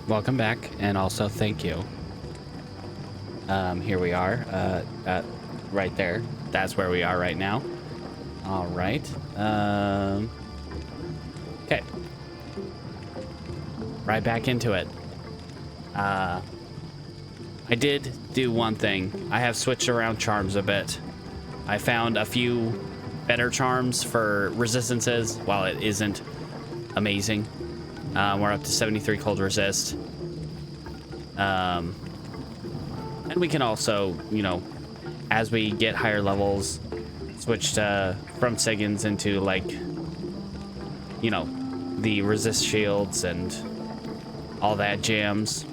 welcome back, and also thank you. Here we are, right there. That's where we are right now. All right. Okay. Right back into it. I did do one thing. I have switched around charms a bit. I found a few better charms for resistances. While it isn't amazing, we're up to 73 cold resist. And we can also, you know, as we get higher levels, switch from Sigins into, like, you know, the resist shields and all that jams.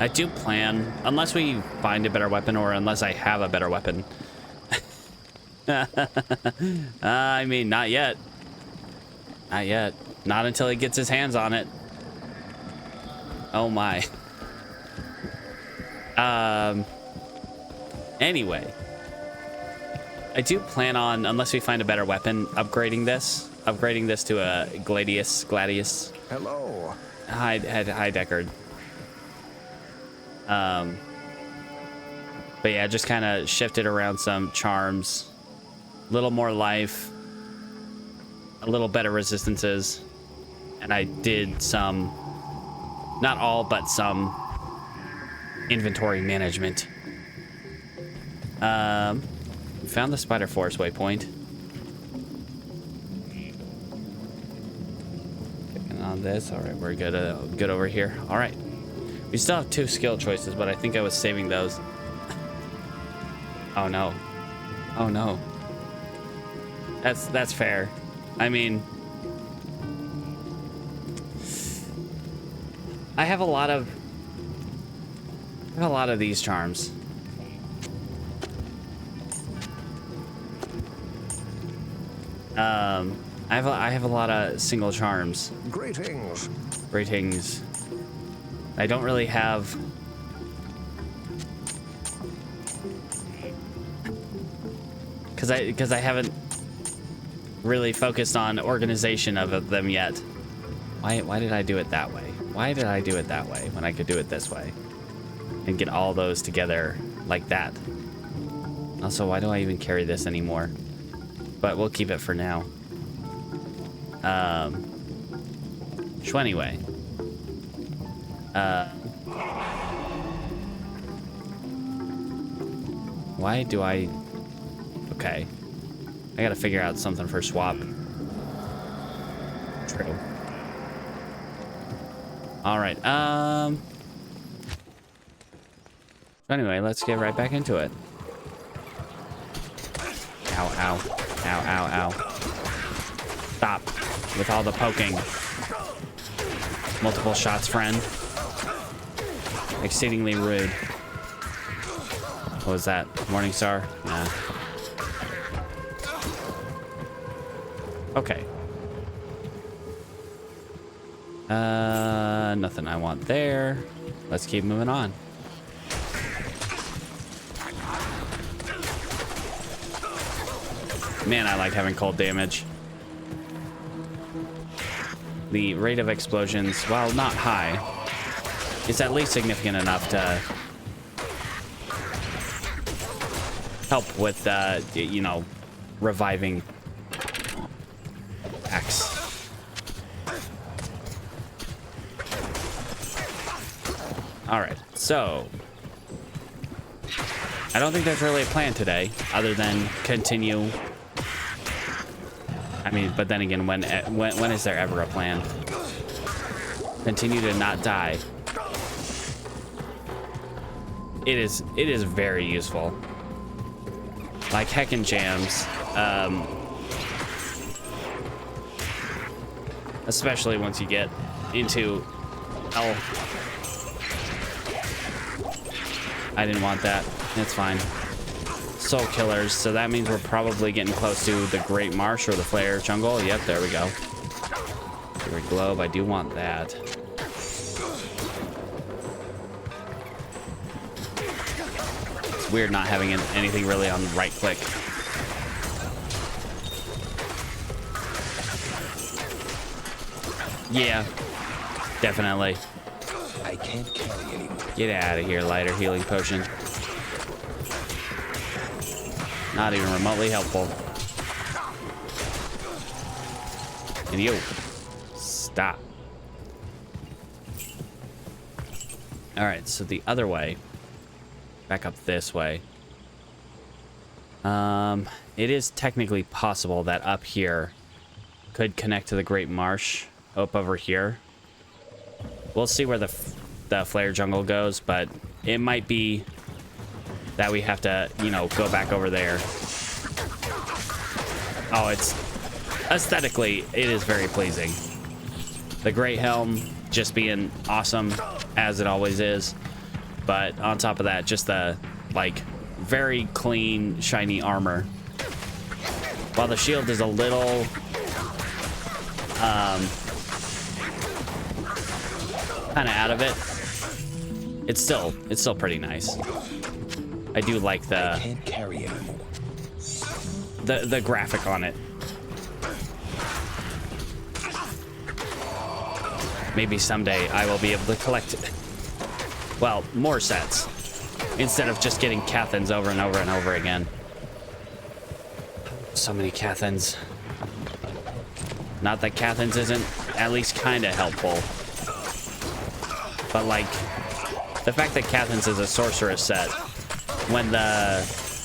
I do plan, unless we find a better weapon or unless I have a better weapon. I mean, not yet. Not yet. Not until he gets his hands on it. Oh my. Anyway, I do plan on, unless we find a better weapon, upgrading this to a Gladius. Hello. Hi, Deckard. But yeah, just kind of shifted around some charms, a little more life, a little better resistances, and I did some, not all, but some inventory management. Found the Spider Force waypoint. Clicking on this. All right, we're good over here. All right, we still have 2 skill choices, but I think I was saving those. Oh no! Oh no! That's fair. I mean, I have a lot of these charms. I have a lot of single charms. Greetings. Greetings. I don't really have. Because I haven't really focused on organization of them yet. Why did I do it that way? Why did I do it that way when I could do it this way? And get all those together like that. Also, why do I even carry this anymore? But we'll keep it for now. So anyway. Why do I... Okay. I gotta figure out something for swap. True. Alright, so anyway, let's get right back into it. Ow, ow. Ow, ow, ow. Stop with all the poking. Multiple shots, friend. Exceedingly rude. What was that? Morningstar? Nah. Okay. Nothing I want there. Let's keep moving on. Man, I like having cold damage. The rate of explosions, while not high, is at least significant enough to help with, you know, reviving X. All right, so I don't think there's really a plan today other than continue. I mean, but then again, when is there ever a plan? Continue to not die. It is very useful. Like heckin' jams. Especially once you get into L. I didn't want that. It's fine. Soul killers, so that means we're probably getting close to the Great Marsh or the Flare Jungle. Yep, there we go. Great Globe, I do want that. It's weird not having anything really on right click. Yeah, definitely. I can't carry anymore. Get out of here, lighter healing potion. Not even remotely helpful. And you, stop. All right, so the other way, back up this way. It is technically possible that up here could connect to the Great Marsh up over here. We'll see where the flare jungle goes, but it might be that we have to, you know, go back over there. Oh, it's aesthetically, it is very pleasing. The Great Helm just being awesome as it always is, but on top of that, just the like very clean, shiny armor. While the shield is a little kind of out of it, it's still pretty nice. I do like the Can't carry anymore. the graphic on it. Maybe someday I will be able to collect it. Well, more sets instead of just getting Cathans over and over and over again. So many Cathans. Not that Cathans isn't at least kind of helpful, but like the fact that Cathans is a sorceress set, when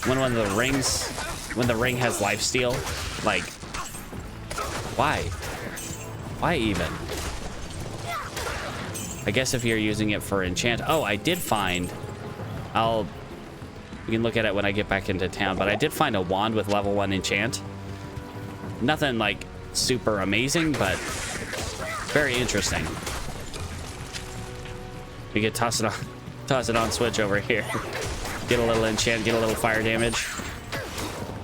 one of the rings, when the ring has lifesteal, like why even? I guess if you're using it for enchant. Oh, I did find, we can look at it when I get back into town, but I did find a wand with level 1 enchant. Nothing like super amazing, but very interesting. We could toss it on switch over here. Get a little enchant, get a little fire damage.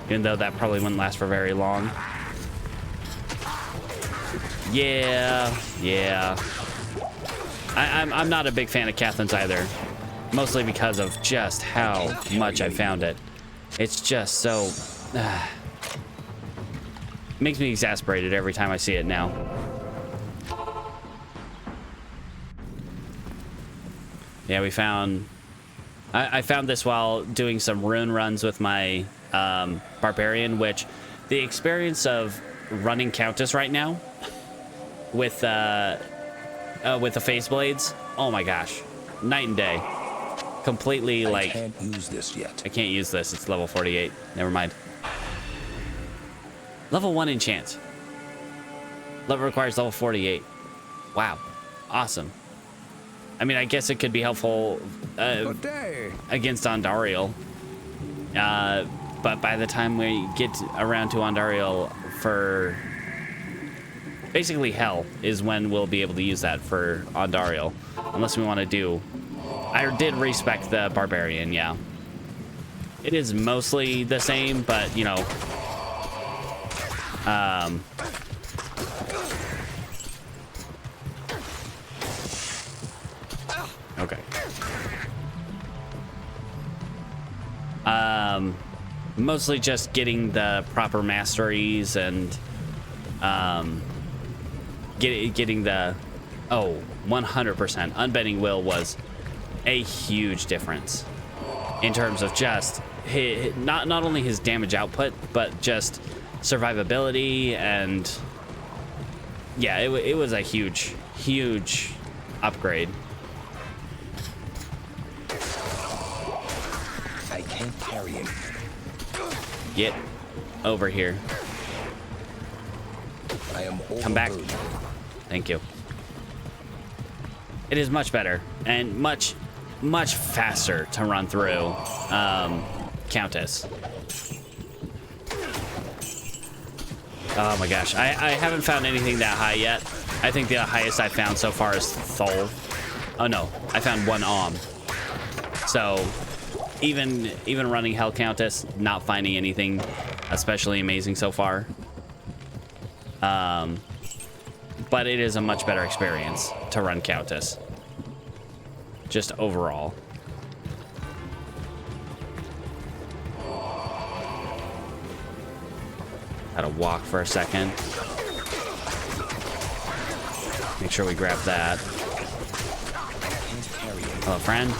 Even though that probably wouldn't last for very long. Yeah. I'm not a big fan of Cathans either. Mostly because of just how much I found it. It's just so... makes me exasperated every time I see it now. Yeah, we found... I found this while doing some rune runs with my barbarian, which the experience of running Countess right now with the phase blades, oh my gosh, night and day. Completely like... I can't use this yet. I can't use this. It's level 48. Never mind. Level 1 enchant. Level requires level 48. Wow. Awesome. I mean, I guess it could be helpful against Ondariel. But by the time we get around to Ondariel, for basically hell is when we'll be able to use that for Ondariel. Unless we want to do... I did respec the barbarian, yeah. It is mostly the same, but, you know... okay. Mostly just getting the proper masteries and getting the 100% unbending will was a huge difference in terms of just not only his damage output, but just survivability. And yeah, it was a huge upgrade. I can't carry him. Get over here. I am Come back. Thank you. It is much better and much faster to run through Countess. Oh my gosh, I haven't found anything that high yet. I think the highest I found so far is Thol. Oh no, I found 1 So even running Hell Countess, not finding anything especially amazing so far. But it is a much better experience to run Countess. Just overall. Gotta walk for a second. Make sure we grab that. Hello, friend.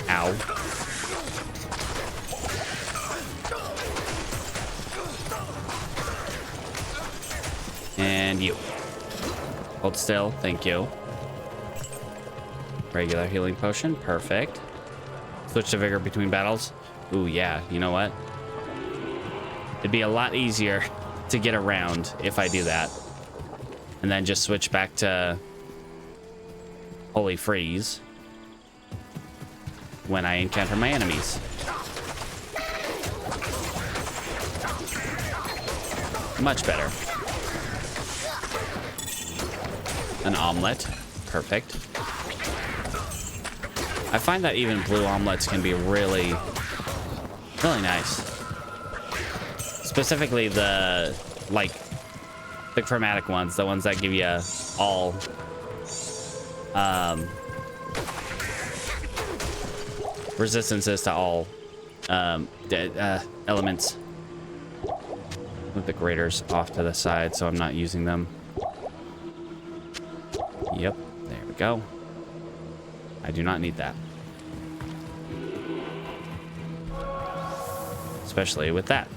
Ow. And you. Hold still. Thank you. Regular healing potion. Perfect. Switch to vigor between battles. Ooh, yeah. You know what? It'd be a lot easier to get around if I do that. And then just switch back to Holy Freeze when I encounter my enemies. Much better. An omelet. Perfect. I find that even blue omelets can be really nice. Specifically the chromatic ones, the ones that give you all resistances to all elements. Move the graders off to the side so I'm not using them. Yep, there we go. I do not need that. Especially with that.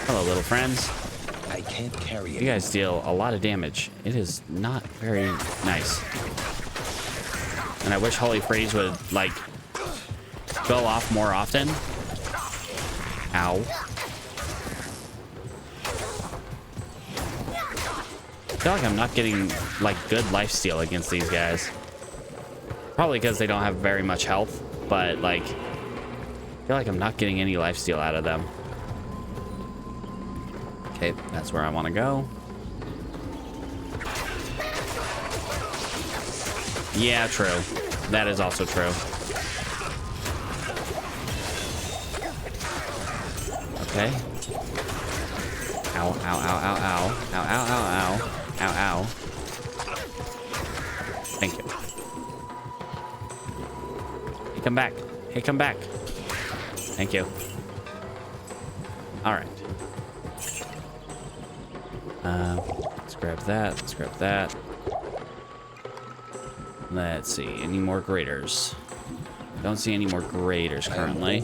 Hello, little friends. I can't carry it. You guys deal a lot of damage. It is not very nice. And I wish Holy Freeze would, like, go off more often. Ow. I feel like I'm not getting, like, good lifesteal against these guys. Probably because they don't have very much health, but, like, I feel like I'm not getting any lifesteal out of them. Okay, that's where I want to go. Yeah, true. That is also true. Okay. Ow, ow, ow, ow, ow. Ow, ow, ow, ow. Ow, ow. Thank you. Hey, come back. Hey, come back. Thank you. All right. Let's grab that. Let's grab that. Let's see. Any more graders? Don't see any more graders currently.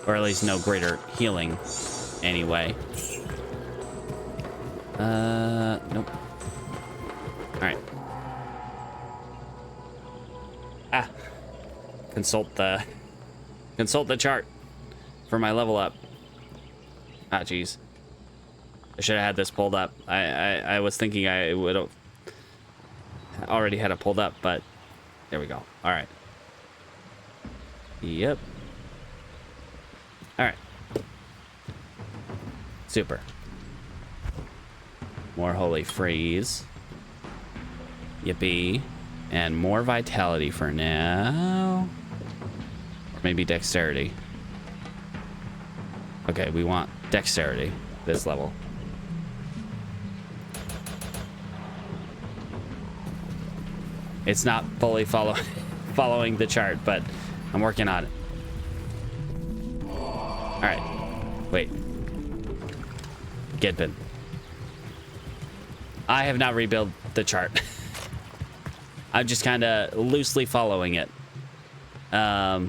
Or at least no greater healing anyway. Nope. Alright. Ah. Consult the chart for my level up. Ah, jeez. I should have had this pulled up. I was thinking I would have already had it pulled up, but there we go. All right. Yep. All right. Super. More Holy Freeze. Yippee. And more Vitality for now. Or maybe Dexterity. Okay, we want Dexterity this level. It's not fully following the chart, but I'm working on it. All right. Wait. Gidbin. I have not rebuilt the chart. I'm just kind of loosely following it. All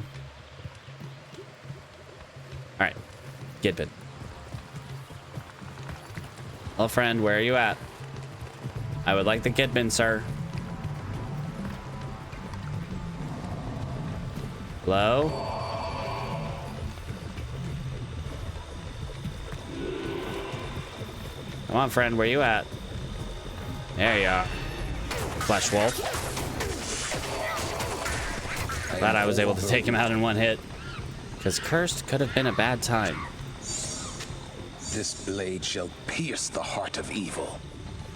right. Gidbin. Hello, friend. Where are you at? I would like the Gidbin, sir. Hello? Come on, friend, where you at? There you are. Flesh Wolf. Glad I was able to take him out in one hit. Because cursed could have been a bad time. This blade shall pierce the heart of evil.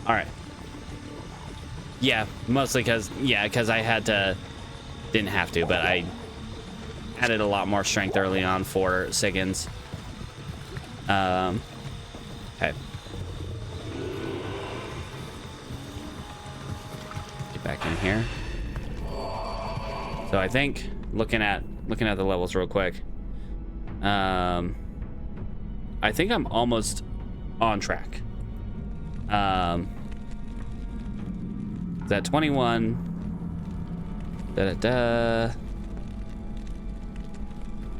Alright. Yeah, mostly because I had to... Didn't have to, but I... added a lot more strength early on for Siggins. Okay. Get back in here. So I think looking at the levels real quick. I think I'm almost on track Is that 21?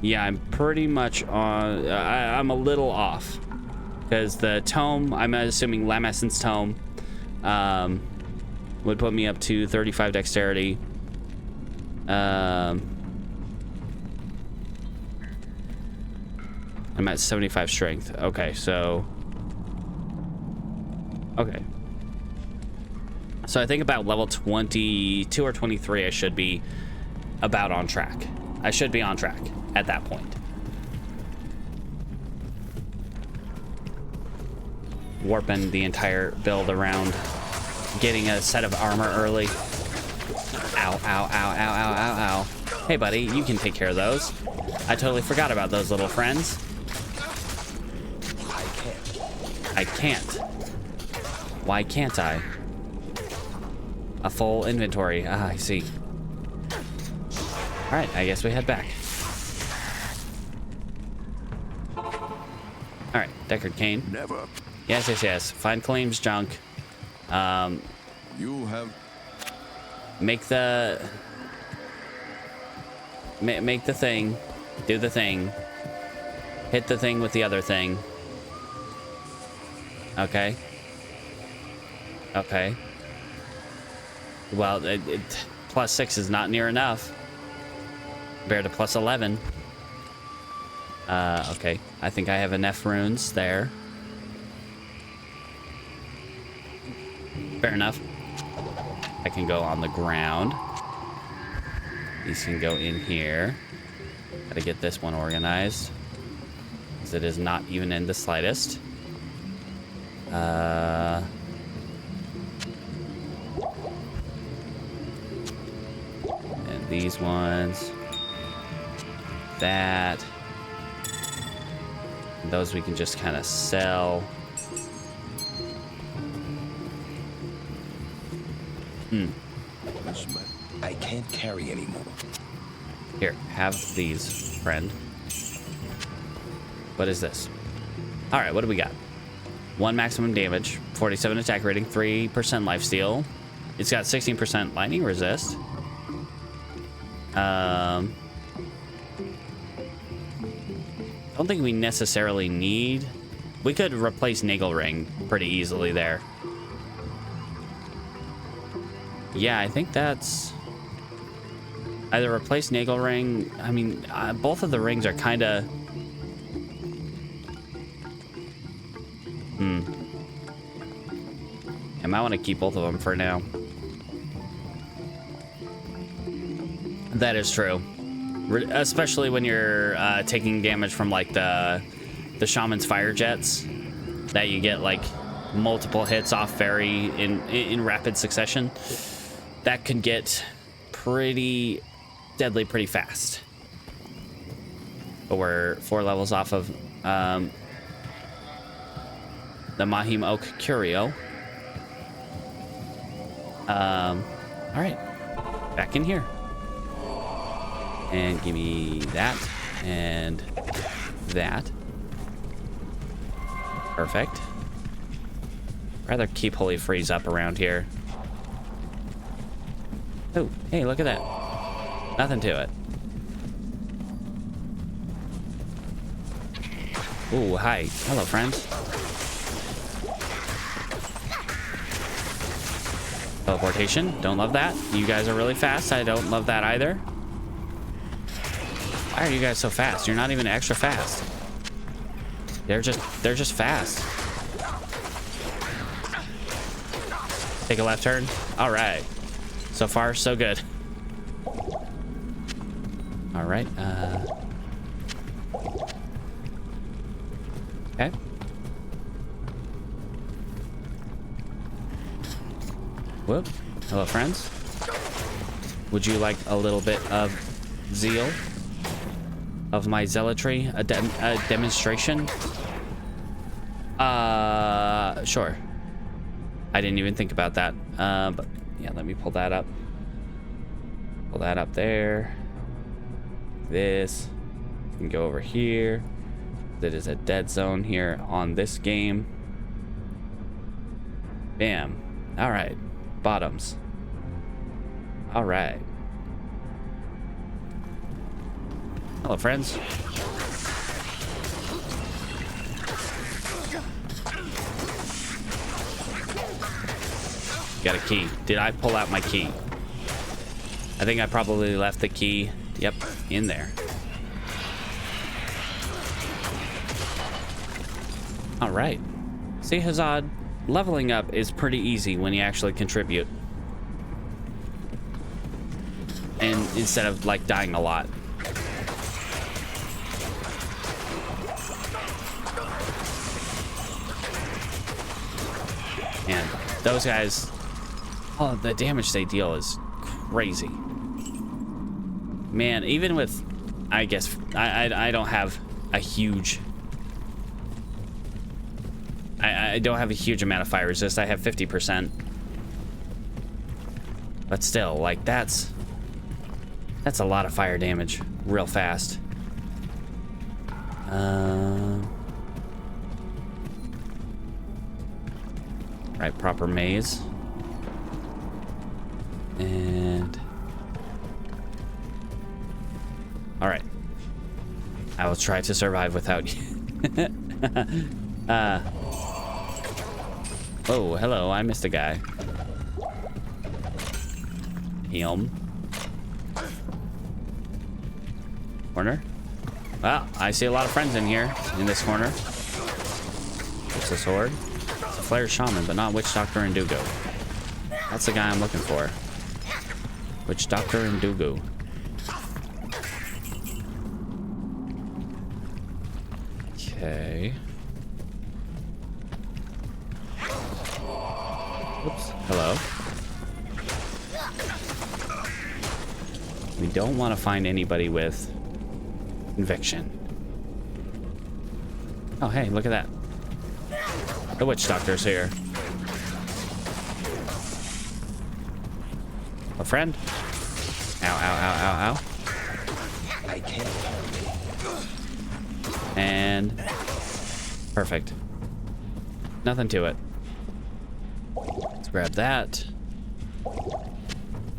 Yeah, I'm pretty much on. I'm a little off because the tome, I'm assuming Lamesson's tome, would put me up to 35 dexterity. I'm at 75 strength. Okay, so. Okay. So I think about level 22 or 23, I should be about on track. I should be on track at that point. Warping the entire build around getting a set of armor early. Ow, ow, ow, ow, ow, ow, ow. Hey, buddy, you can take care of those. I totally forgot about those little friends. I can't. Why can't I? A full inventory. Ah, I see. All right, I guess we head back. All right, Deckard Cain. Never. Yes, yes, yes. Find Khalim's junk. You have. Make the thing. Do the thing. Hit the thing with the other thing. Okay. Okay. Well, plus 6 is not near enough compared to plus 11. Okay. I think I have enough runes there. Fair enough. I can go on the ground. These can go in here. Gotta get this one organized, because it is not even in the slightest. And these ones. That. And those we can just kind of sell. I can't carry anymore. Here, have these, friend. What is this? All right, what do we got? 1 maximum damage, 47 attack rating, 3% lifesteal. It's got 16% lightning resist. Don't think we necessarily need. We could replace Nagelring pretty easily there. Yeah, I think that's either replace Nagelring. I mean, both of the rings are kind of. I might want to keep both of them for now. That is true, especially when you're taking damage from like the Shaman's fire jets, that you get like multiple hits off very in rapid succession. That could get pretty deadly pretty fast. But we're 4 levels off of the Mahim Oak Curio. All right, back in here. And give me that and that. Perfect. Rather keep Holy Freeze up around here. Oh, hey, look at that. Nothing to it. Ooh, hi. Hello, friends. Teleportation. Don't love that. You guys are really fast. I don't love that either. Why are you guys so fast? You're not even extra fast. They're just fast. Take a left turn. All right. So far, so good. All right. Okay. Whoop. Hello, friends. Would you like a little bit of zeal? Of my zealotry? A demonstration? Sure. I didn't even think about that. But yeah, let me pull that up. Pull that up there. This. You can go over here. That is a dead zone here on this game. Bam. All right. Bottoms. All right. Hello, friends. Got a key. Did I pull out my key? I think I probably left the key, yep, in there. All right. See, Hazad, leveling up is pretty easy when you actually contribute. And instead of, like, dying a lot. And those guys, oh, the damage they deal is crazy. Man, even with, I guess, I don't have a huge, I don't have a huge amount of fire resist. I have 50%. But still, like, that's a lot of fire damage real fast. Right, proper maze. And all right, I will try to survive without you. Oh, hello, I missed a guy. Him. Corner. Well, I see a lot of friends in here, in this corner. What's the sword? It's a Flare Shaman, but not Witch Doctor and Dugo. That's the guy I'm looking for. Witch Doctor and Dugo. Okay. Oops. Hello. We don't want to find anybody with conviction. Oh, hey, look at that. The Witch Doctor's here. A friend? Ow, ow, ow, ow, ow. I can't. And perfect. Nothing to it. Let's grab that.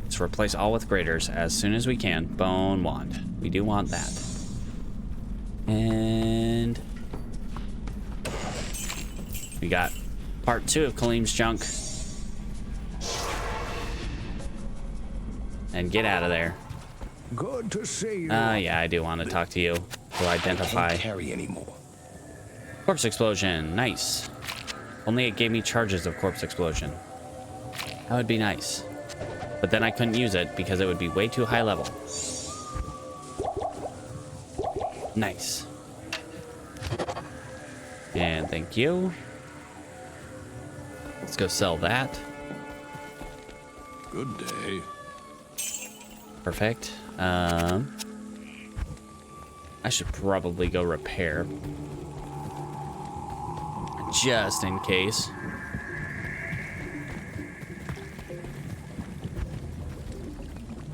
Let's replace all with graders as soon as we can. Bone wand. We do want that. And we got part 2 of Khalim's junk. And get out of there. Good to see you. Yeah, I do want to talk to you to identify. I can't carry anymore. Corpse explosion, nice. Only it gave me charges of corpse explosion. That would be nice. But then I couldn't use it because it would be way too high level. Nice. And thank you. Let's go sell that. Good day. Perfect. I should probably go repair. Just in case.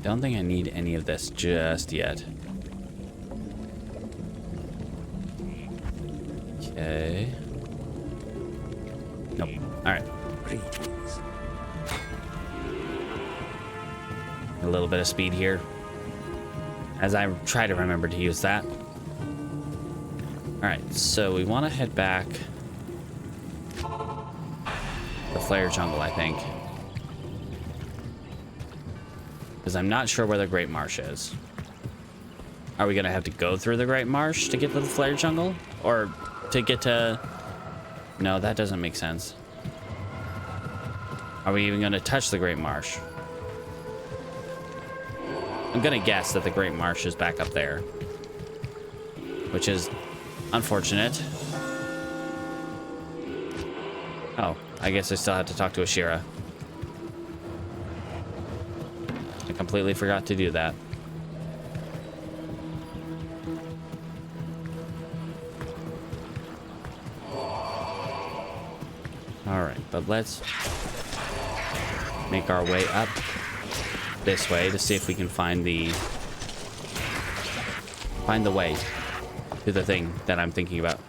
Don't think I need any of this just yet. Okay. Nope. All right. Please. A little bit of speed here, as I try to remember to use that. All right, so we want to head back the Flare Jungle, I think, because I'm not sure where the Great Marsh is. Are we gonna have to go through the Great Marsh to get to the Flare Jungle, or to get to? No, that doesn't make sense. Are we even gonna touch the Great Marsh? I'm gonna guess that the Great Marsh is back up there, which is unfortunate. Oh, I guess I still have to talk to Ashira. I completely forgot to do that. All right, but let's make our way up this way to see if we can find the way to the thing that I'm thinking about.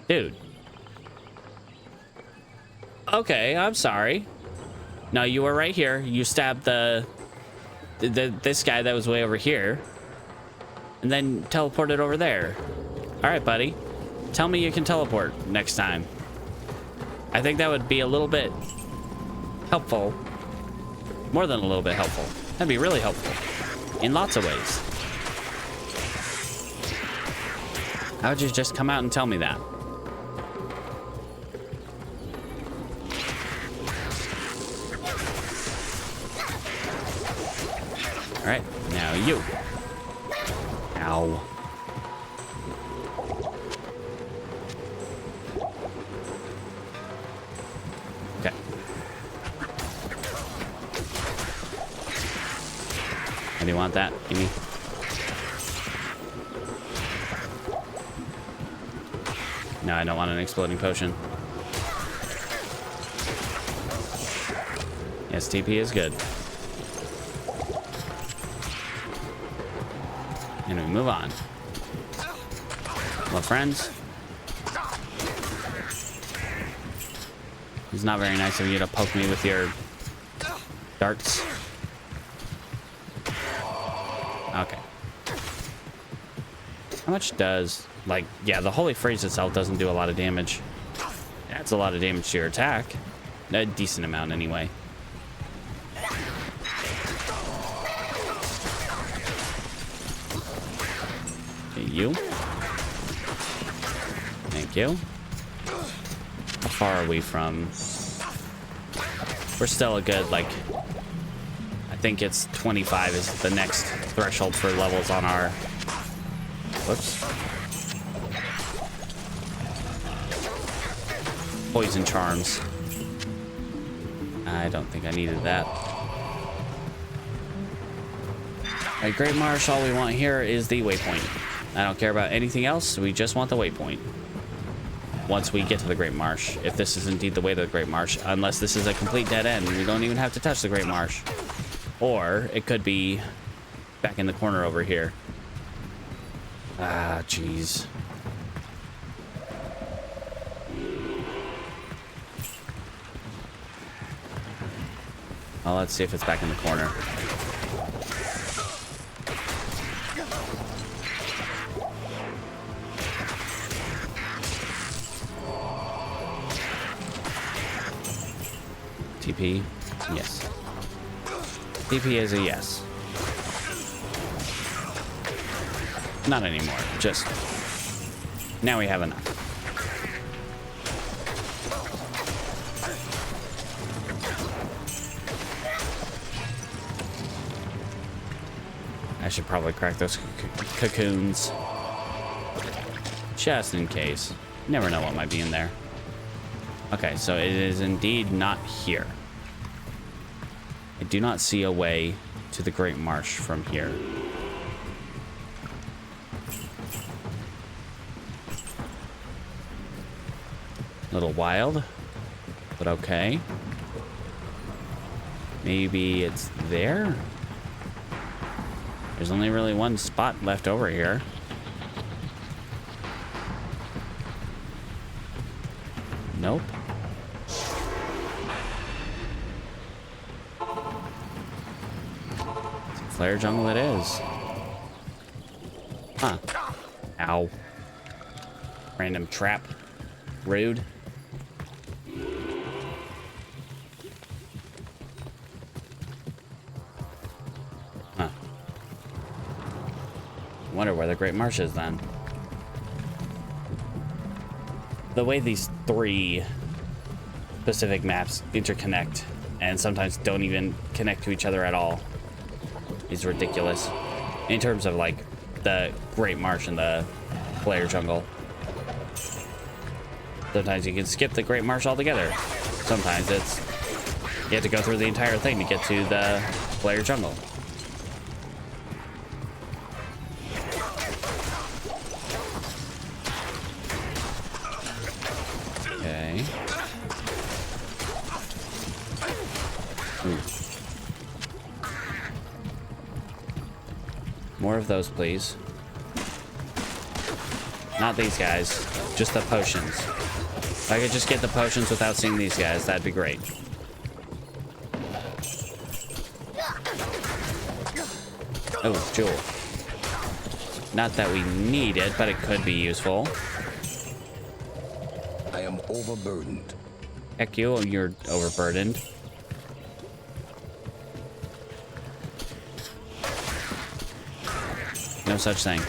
Dude. Okay, I'm sorry. No, you were right here. You stabbed this guy that was way over here. And then teleported over there. All right, buddy. Tell me you can teleport next time. I think that would be a little bit helpful. More than a little bit helpful. That'd be really helpful. In lots of ways. How would you just come out and tell me that? All right, now you. Ow. Okay. How do you want that, Amy? No, I don't want an exploding potion. Yes, TP is good. And we move on. Well, friends. It's not very nice of you to poke me with your darts. Okay. How much does, like, yeah, the Holy Freeze itself doesn't do a lot of damage. That's a lot of damage to your attack. A decent amount, anyway. You. Thank you. How far are we from? We're still a good, like, I think it's 25 is the next threshold for levels on our... Whoops. Poison charms. I don't think I needed that. Alright, Great Marsh, all we want here is the waypoint. I don't care about anything else. We just want the waypoint. Once we get to the Great Marsh, if this is indeed the way to the Great Marsh, unless this is a complete dead end, we don't even have to touch the Great Marsh. Or it could be back in the corner over here. Ah, jeez. Well, let's see if it's back in the corner. TP? Yes. TP is a yes. Not anymore. Just now we have enough. I should probably crack those cocoons. Just in case. You never know what might be in there. Okay, so it is indeed not here. I do not see a way to the Great Marsh from here. A little wild, but okay. Maybe it's there? There's only really one spot left over here. Nope. Flare jungle it is. Huh. Ow. Random trap. Rude. Huh. Wonder where the Great Marsh is then. The way these three specific maps interconnect and sometimes don't even connect to each other at all is ridiculous in terms of like the Great Marsh and the Flare Jungle. Sometimes you can skip the Great Marsh altogether. Sometimes it's you have to go through the entire thing to get to the Flare Jungle. Okay. Ooh. More of those, please. Not these guys, just the potions. If I could just get the potions without seeing these guys, that'd be great. Oh, jewel. Not that we need it, but it could be useful. I am overburdened. Heck you, you're overburdened. No such thing.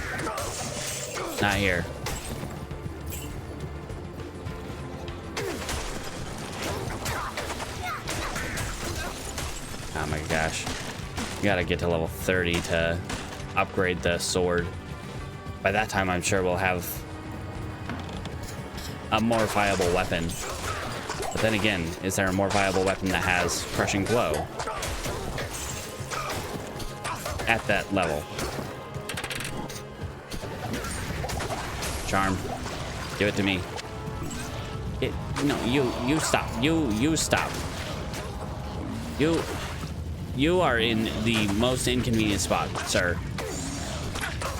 Not here. Oh my gosh. You gotta get to level 30 to upgrade the sword. By that time, I'm sure we'll have a more viable weapon. But then again, is there a more viable weapon that has crushing blow at that level? Charm, give it to me. No, you stop. You stop. You are in the most inconvenient spot, sir.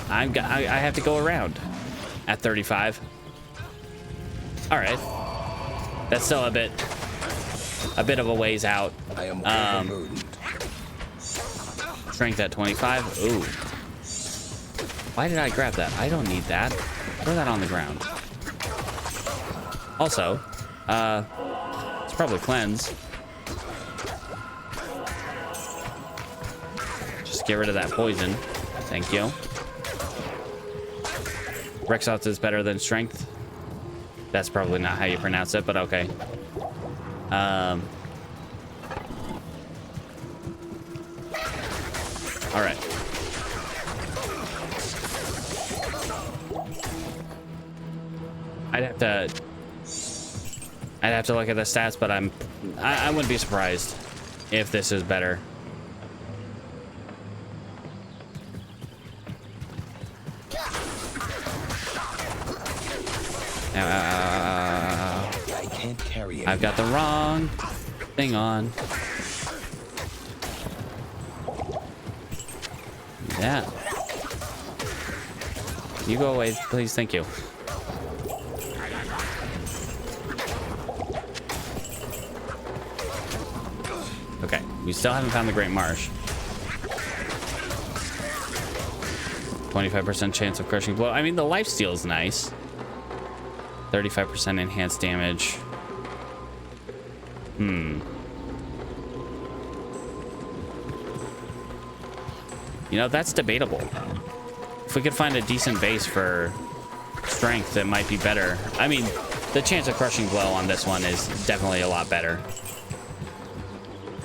I have to go around at 35. All right, that's still a bit of a ways out. I am overburdened. Strength at 25. Ooh. Why did I grab that? I don't need that. Throw that on the ground. Also, it's probably cleanse. Just get rid of that poison. Thank you. Rexoth is better than strength. That's probably not how you pronounce it, but okay. All right. I'd have to look at the stats, but I wouldn't be surprised if this is better. I can't carry it. I've got the wrong thing on. Yeah. You go away, please. Thank you. Okay, we still haven't found the Great Marsh. 25% chance of crushing blow. I mean, the lifesteal is nice. 35% enhanced damage. You know, that's debatable. If we could find a decent base for strength, that might be better. I mean, the chance of crushing blow on this one is definitely a lot better.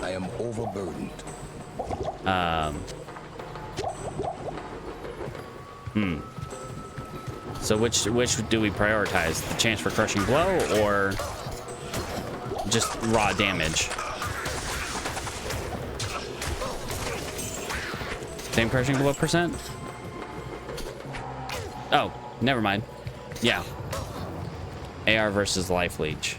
I am overburdened. So which do we prioritize? The chance for crushing blow or just raw damage? Same crushing blow percent? Oh, never mind. Yeah. AR versus life leech.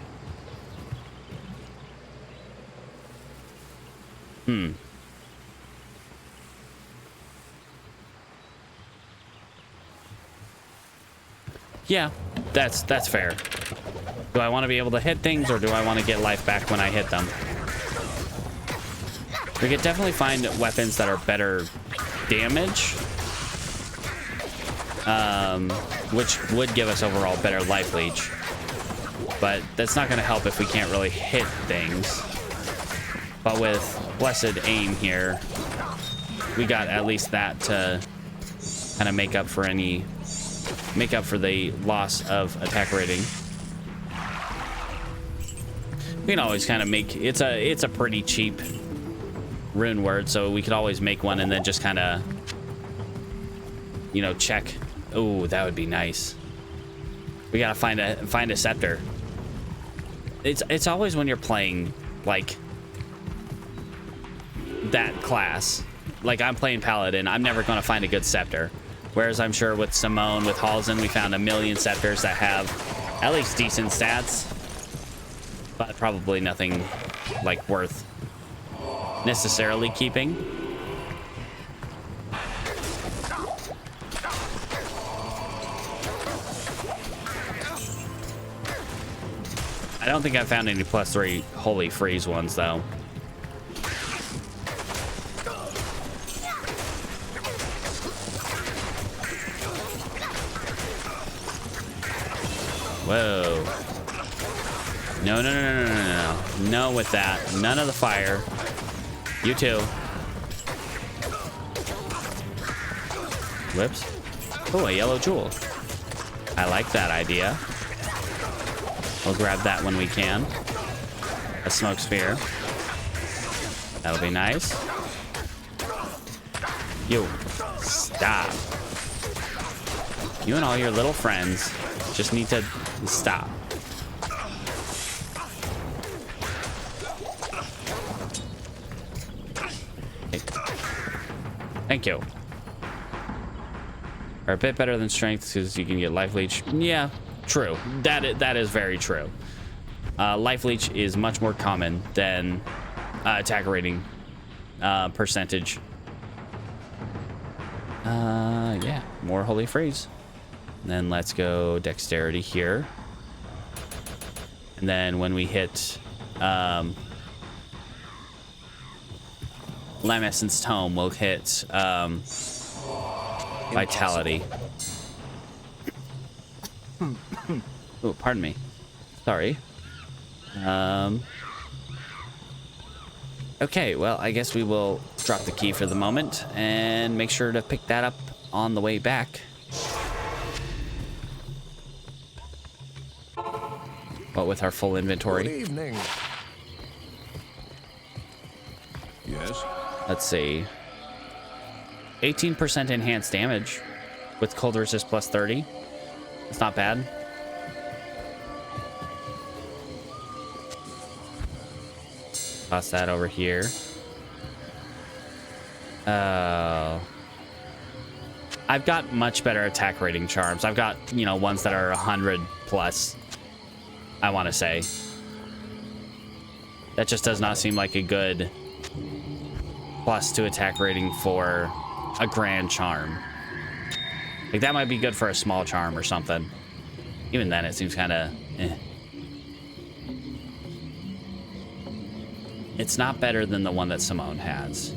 Yeah, that's fair. Do I want to be able to hit things, or do I want to get life back when I hit them? We could definitely find weapons that are better damage, which would give us overall better life leech. But that's not going to help if we can't really hit things. But with Blessed Aim here, we got at least that to kind of make up for the loss of attack rating. We can always kind of make it's a pretty cheap rune word, so we could always make one and then just kind of, you know, check. Oh, that would be nice. We gotta find a scepter. It's always when you're playing like that class. Like I'm playing Paladin, I'm never gonna find a good scepter. Whereas I'm sure with Simone, with Halzen, we found a million scepters that have at least decent stats, but probably nothing like worth necessarily keeping. I don't think I found any +3 holy freeze ones though. Whoa. No, no, no, no, no, no, no. No with that. None of the fire. You too. Whoops. Oh, a yellow jewel. I like that idea. We'll grab that when we can. A smoke sphere. That'll be nice. You. Stop. You and all your little friends just need to stop. Okay. Thank you. Are a bit better than strength because you can get life leech. Yeah, true. That is very true. Life leech is much more common than attack rating percentage. Yeah, more holy freeze. And then let's go dexterity here. And then when we hit Lamesson's Tome, we'll hit Vitality. Oh, pardon me. Sorry. Okay, well, I guess we will drop the key for the moment and make sure to pick that up on the way back. But with our full inventory. Good evening. Yes. Let's see. 18% enhanced damage with cold resist plus 30. It's not bad. Toss that over here. I've got much better attack rating charms. I've got, you know, ones that are 100 plus, I want to say. That just does not seem like a good plus to attack rating for a grand charm. Like, that might be good for a small charm or something. Even then, it seems kind of eh. It's not better than the one that Simone has.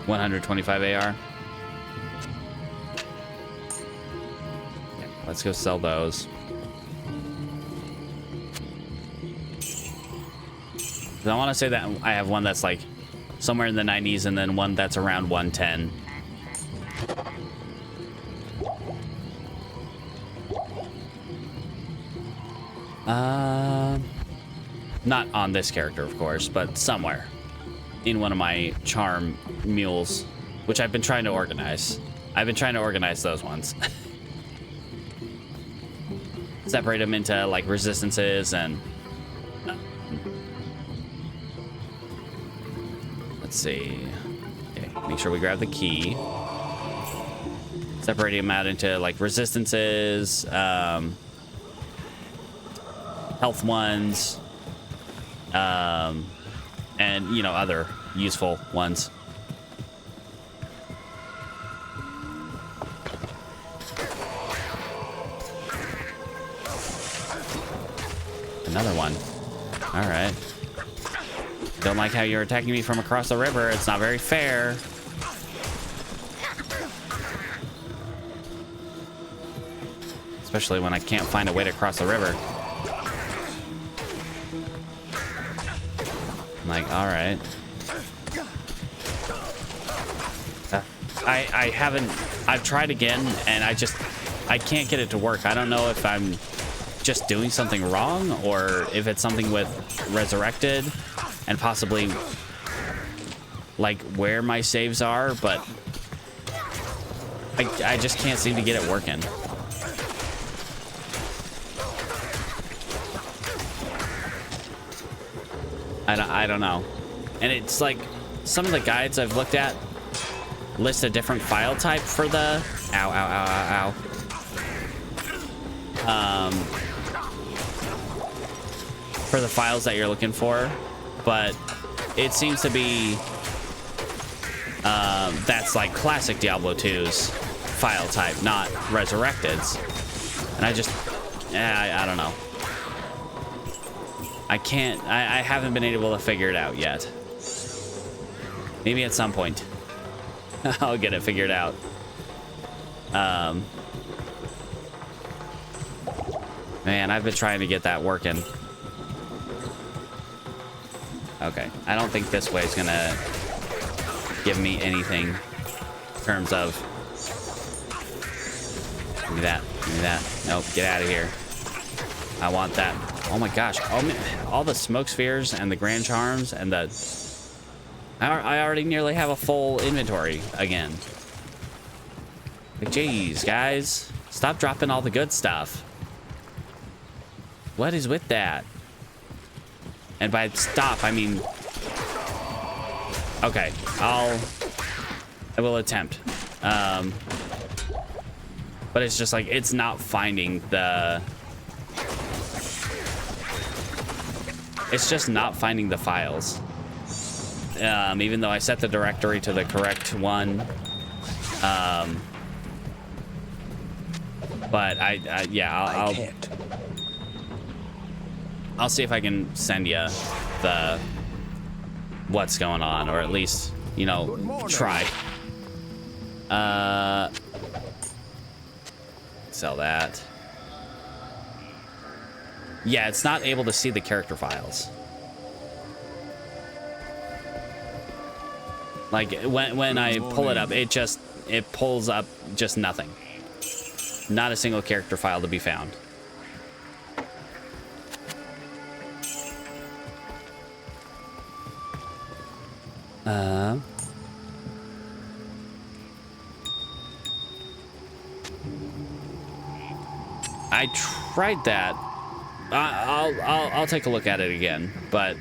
$125 AR. Yeah, let's go sell those. I want to say that I have one that's like somewhere in the 90s and then one that's around 110. Not on this character, of course, but somewhere in one of my charm mules, which I've been trying to organize. I've been trying to organize those ones. Separate them into like resistances and let's see. Okay, make sure we grab the key. Separate them out into like resistances, health ones, and you know, other useful ones. Another one. All right. Don't like how you're attacking me from across the river. It's not very fair. Especially when I can't find a way to cross the river. I'm like, all right. I haven't, I've tried again and I can't get it to work. I don't know if I'm just doing something wrong or if it's something with Resurrected and possibly like where my saves are, but I just can't seem to get it working. I don't know. And it's like some of the guides I've looked at list a different file type for the for the files that you're looking for, but it seems to be that's like classic Diablo 2's file type, not Resurrected's. And I just, I don't know. I haven't been able to figure it out yet. Maybe at some point I'll get it figured out. Man, I've been trying to get that working. Okay, I don't think this way is gonna give me anything in terms of. Give me that. Give me that. Nope, get out of here. I want that. Oh my gosh! Oh man, all the smoke spheres and the grand charms and the. I already nearly have a full inventory again. Like, geez, guys, stop dropping all the good stuff. What is with that? And by stop, I mean... Okay, I will attempt. But it's just like, it's not finding the... It's just not finding the files. Even though I set the directory to the correct one. But yeah, I'll see if I can send you the what's going on, or at least, you know, try. Sell that. Yeah, it's not able to see the character files. Like when I pull it up, it pulls up just nothing. Not a single character file to be found. I tried that. I'll take a look at it again, but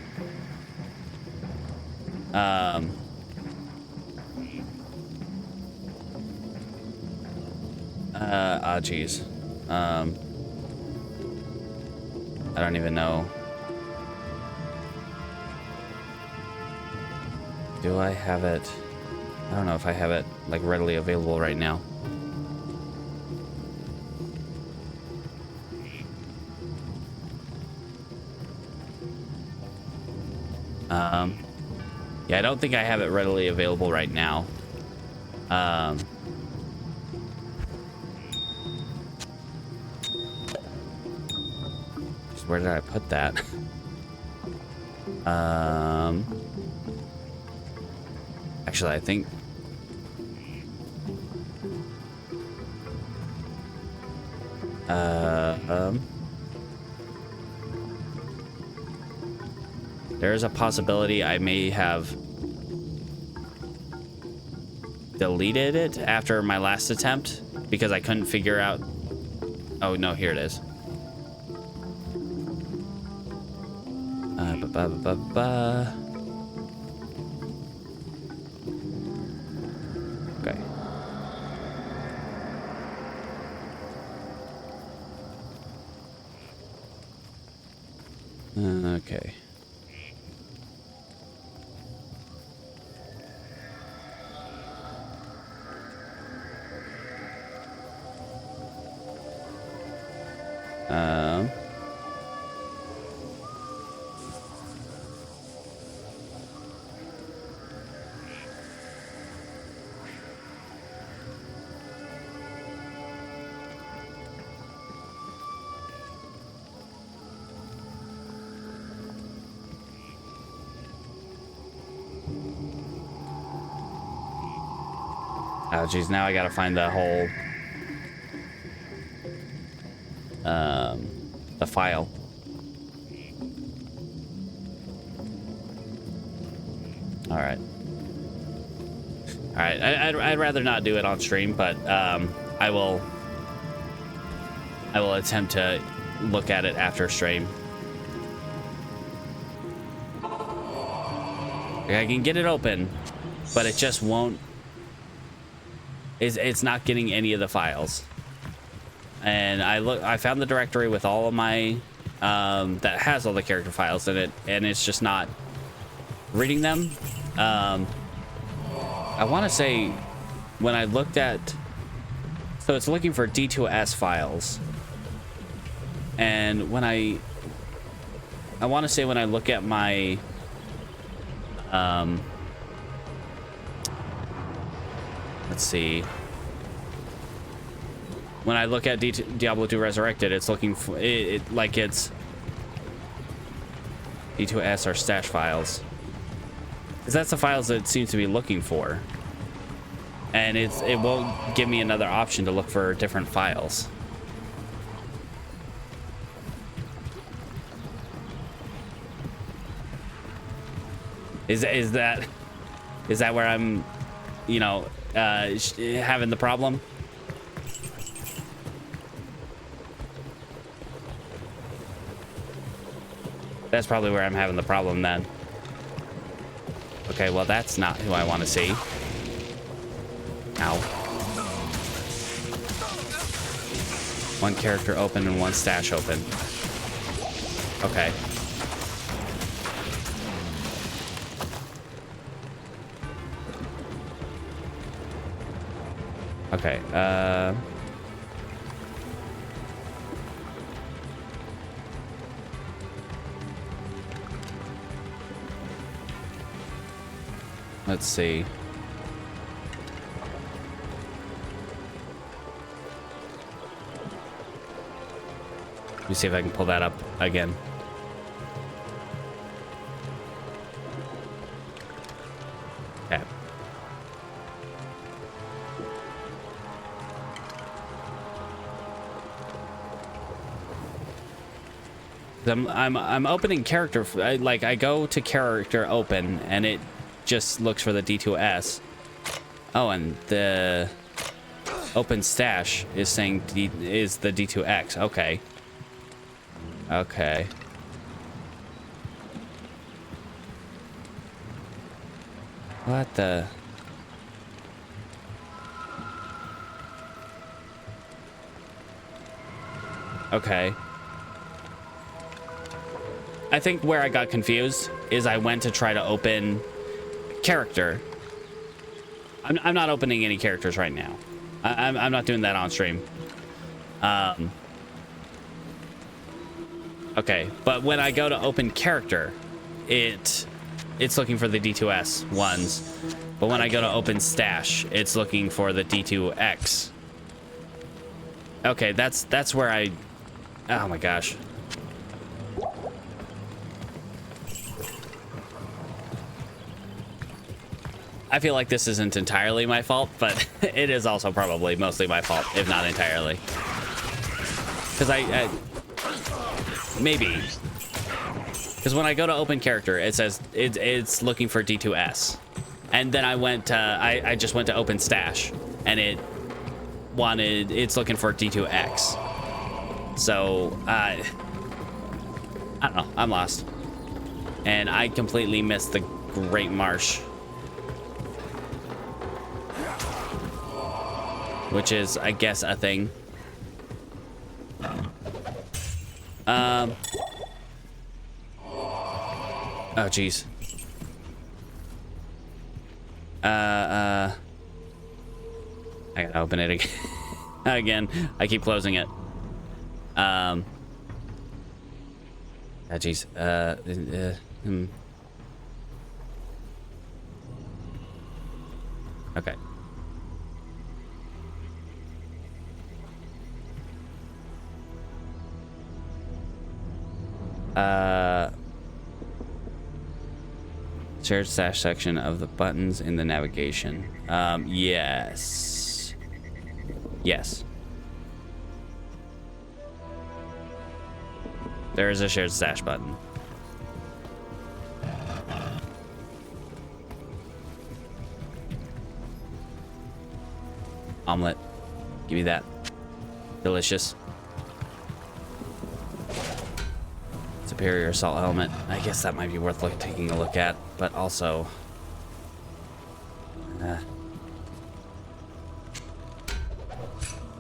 geez. I don't even know. Do I have it? I don't know if I have it like readily available right now. Yeah, I don't think I have it readily available right now. Where did I put that? Actually, I think there is a possibility I may have deleted it after my last attempt because I couldn't figure out. Oh no, here it is. Okay. Okay. Oh, geez, now I gotta find the whole, the file. All right. All right, I'd rather not do it on stream, but I will attempt to look at it after stream. I can get it open, but it just won't. It's not getting any of the files. And I found the directory with all of my that has all the character files in it, and it's just not reading them. I want to say when I looked at So it's looking for D2S files. And when I want to say when I look at my let's see. When I look at Diablo 2 Resurrected, it's looking for it like it's D2S or stash files. Because that's the files that it seems to be looking for. And it won't give me another option to look for different files. Is that where I'm, you know, having the problem? That's probably where I'm having the problem then. Okay, well that's not who I want to see. Ow. One character open and one stash open. Okay. Okay, let's see. Let me see if I can pull that up again. Okay. I'm opening character. I go to character open and it just looks for the D2S. Oh, and the open stash is saying is the D2X. Okay. Okay. What the? Okay. I think where I got confused is I went to try to open character. I'm not opening any characters right now. I'm not doing that on stream. Okay, but when I go to open character, it's looking for the D2S ones. But when I go to open stash, it's looking for the D2X. Okay, that's where I... Oh my gosh. I feel like this isn't entirely my fault, but it is also probably mostly my fault, if not entirely. Because I maybe. Because when I go to open character, it says it's looking for D2S. And then I went to, I just went to open stash, and it's looking for D2X. So, I don't know, I'm lost. And I completely missed the Great Marsh. Which is, I guess, a thing. Oh, jeez. I gotta open it again. Again, I keep closing it. Oh, jeez. Okay. Shared stash section of the buttons in the navigation. Yes. Yes. There is a shared stash button. Omelet. Give me that. Delicious. Superior assault helmet. I guess that might be worth taking a look at, but also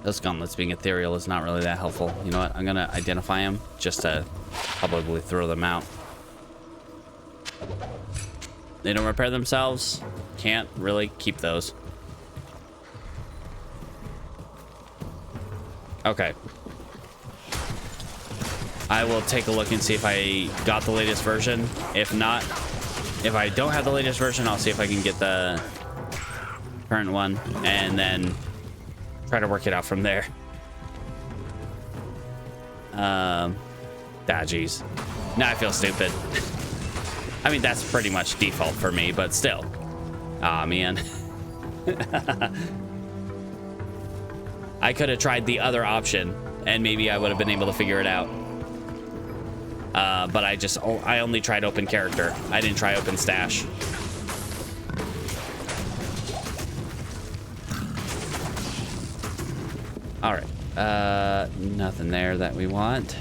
those gauntlets being ethereal is not really that helpful. You know what? I'm gonna identify them just to probably throw them out. They don't repair themselves. Can't really keep those. Okay. I will take a look and see if I got the latest version. If not, if I don't have the latest version, I'll see if I can get the current one and then try to work it out from there. Geez. Now I feel stupid. I mean, that's pretty much default for me, but still. Aw, man. I could have tried the other option, and maybe I would have been able to figure it out. But I only tried open character. I didn't try open stash. All right. Nothing there that we want.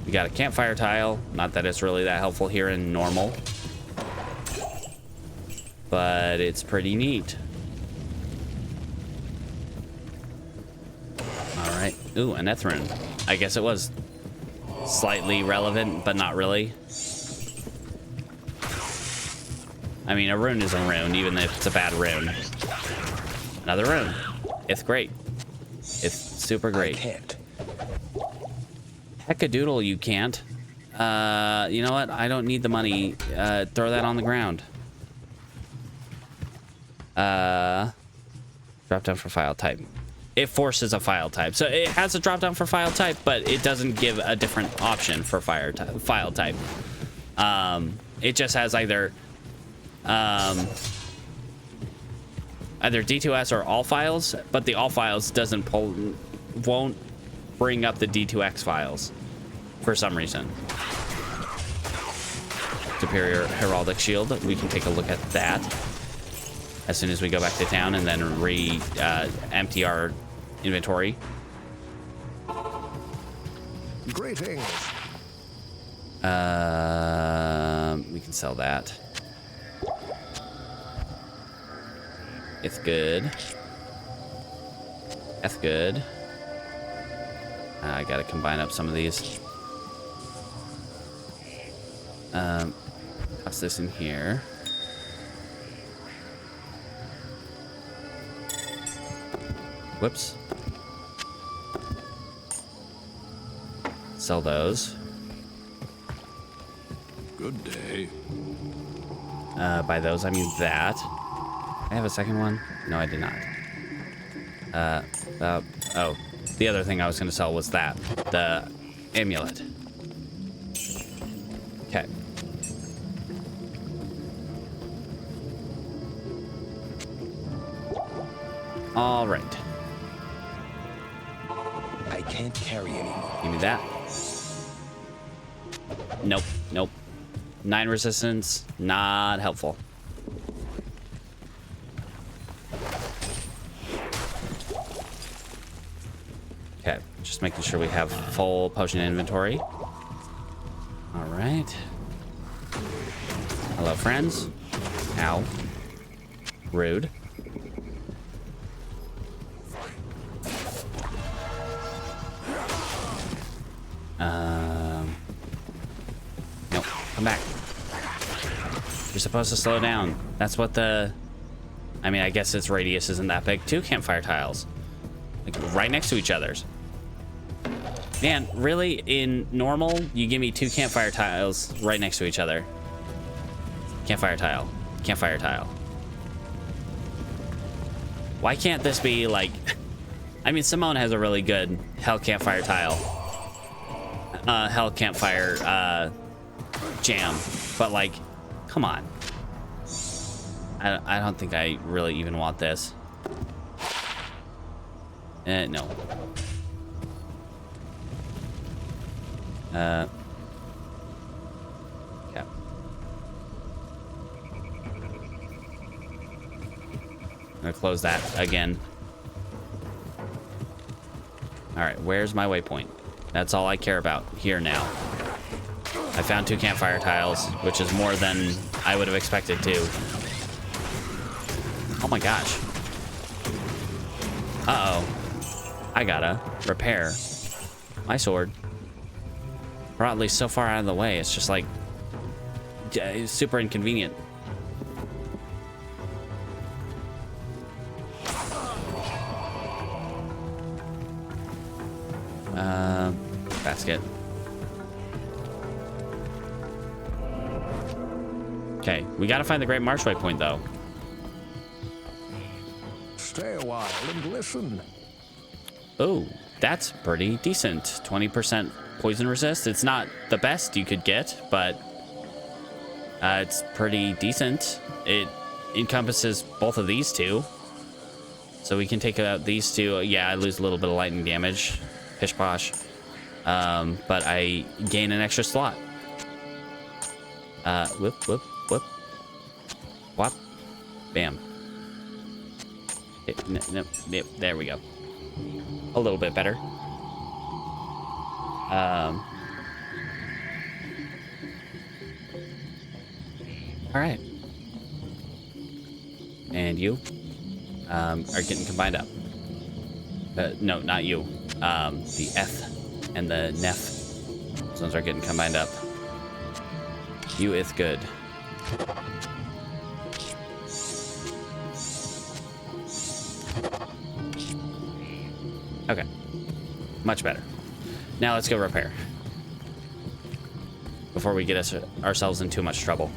We got a campfire tile. Not that it's really that helpful here in normal, but it's pretty neat. All right. Ooh, an Eth rune. I guess it was slightly relevant, but not really. I mean, a rune is a rune, even if it's a bad rune. Another rune. It's great. It's super great. I can't. Heckadoodle, you can't. You know what? I don't need the money. Throw that on the ground. Drop down for file type. It forces a file type. So it has a drop down for file type, but it doesn't give a different option for file type. It just has either D2S or all files, but the all files won't bring up the D2X files for some reason. Superior Heraldic Shield. We can take a look at that as soon as we go back to town and then empty our inventory. Greetings. We can sell that. It's good. That's good. I gotta combine up some of these. Toss this in here. Whoops. Sell those. Good day. By those, I mean that. I have a second one? No, I did not. Oh, the other thing I was going to sell was that. The amulet. Okay. All right. I can't carry anymore. Give me that. Nope, nope. 9 resistance, not helpful. Okay, just making sure we have full potion inventory. All right. Hello, friends. Ow. Rude. Nope, come back. You're supposed to slow down. That's what the... I mean, I guess its radius isn't that big. 2 campfire tiles. Like, right next to each other's. Man, really? In normal, you give me 2 campfire tiles right next to each other. Campfire tile. Campfire tile. Why can't this be, like... I mean, Simone has a really good Hell Campfire tile. Hell Campfire, jam. But, like, come on. I don't think I really even want this. No. Yeah. I'm gonna close that again. All right, where's my waypoint? That's all I care about here now. I found 2 campfire tiles, which is more than I would have expected to. Oh my gosh. Uh-oh. I gotta repair my sword. Probably so far out of the way, it's just like it's super inconvenient. Okay, we gotta find the Great Marsh waypoint though. Stay a while and listen. Oh, that's pretty decent. 20% poison resist. It's not the best you could get, but it's pretty decent. It encompasses both of these two. So we can take out these two. Yeah, I lose a little bit of lightning damage. Pish posh. But I gain an extra slot. Whoop, whoop, whoop. Whop. Bam. No, there we go. A little bit better. All right. And you are getting combined up. No, not you. The F and the Nef. Those ones are getting combined up. You is good. Okay. Much better. Now let's go repair. Before we get ourselves in too much trouble.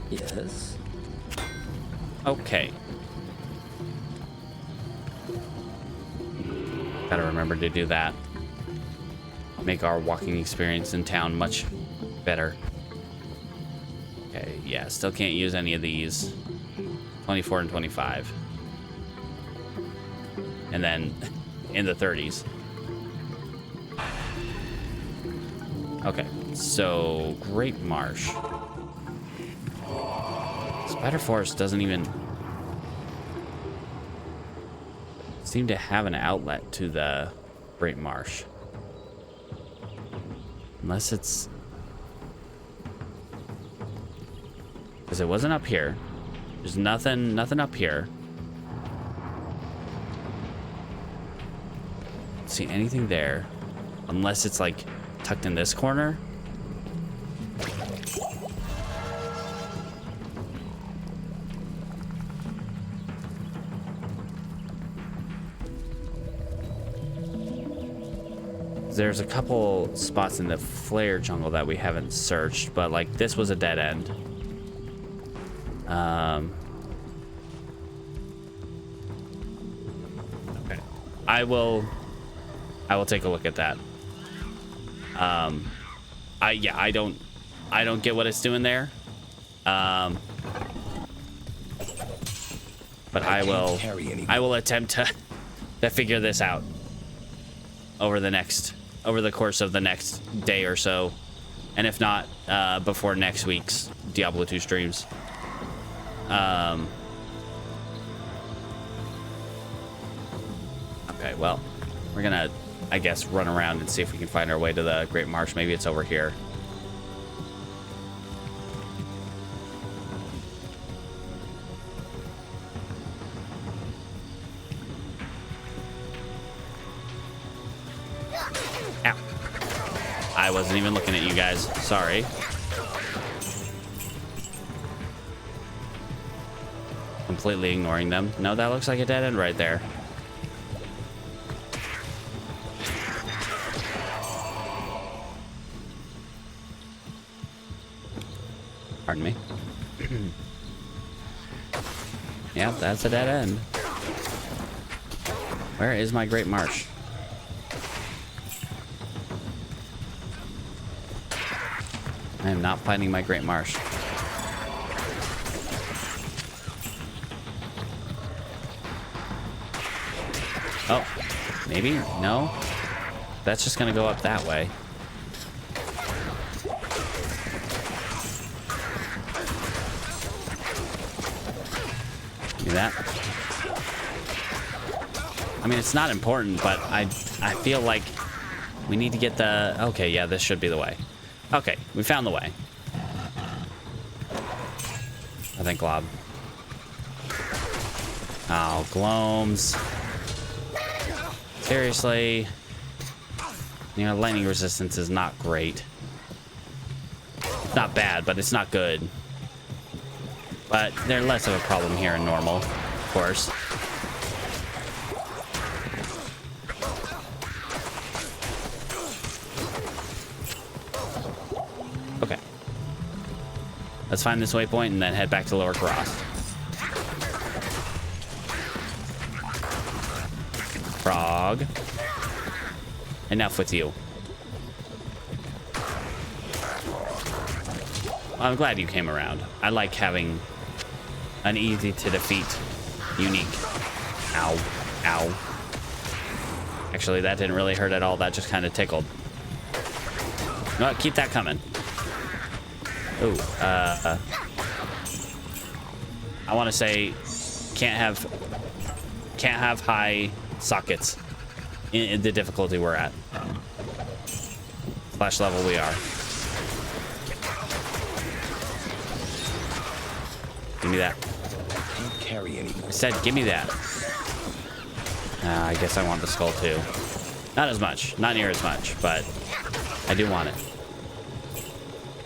Yes. Okay. Gotta remember to do that. Make our walking experience in town much better. Okay, yeah, still can't use any of these. 24 and 25. And then in the 30s. Okay, so Great Marsh. Spider Forest doesn't even seem to have an outlet to the Great Marsh. Unless it's... Because it wasn't up here. There's nothing up here. Don't see anything there. Unless it's like tucked in this corner. There's a couple spots in the flare jungle that we haven't searched, but like this was a dead end. Okay, I will take a look at that. I don't get what it's doing there. But I will attempt to figure this out over the course of the next day or so, and if not, before next week's Diablo 2 streams. Okay, well, we're gonna, I guess, run around and see if we can find our way to the Great Marsh. Maybe it's over here. Ow. I wasn't even looking at you guys. Sorry. Completely ignoring them. No, that looks like a dead end right there. Pardon me. Yeah, that's a dead end. Where is my Great Marsh? I am not finding my Great Marsh. Oh, maybe? No? That's just gonna go up that way. Do that. I mean, it's not important, but I feel like we need to get the... Okay, yeah, this should be the way. Okay, we found the way. I think, Glob. Oh, Gloams. Seriously. You know, lightning resistance is not great. It's not bad, but it's not good. But they're less of a problem here in normal, of course. Okay. Let's find this waypoint and then head back to Lower Cross. Frog. Enough with you. I'm glad you came around. I like having an easy to defeat unique. Ow. Ow. Actually, that didn't really hurt at all. That just kind of tickled. No, keep that coming. Ooh, I want to say can't have high sockets in the difficulty we're at. Slash level we are. Give me that. Can't carry anymore. I said give me that. I guess I want the skull too. Not as much, not near as much, but I do want it.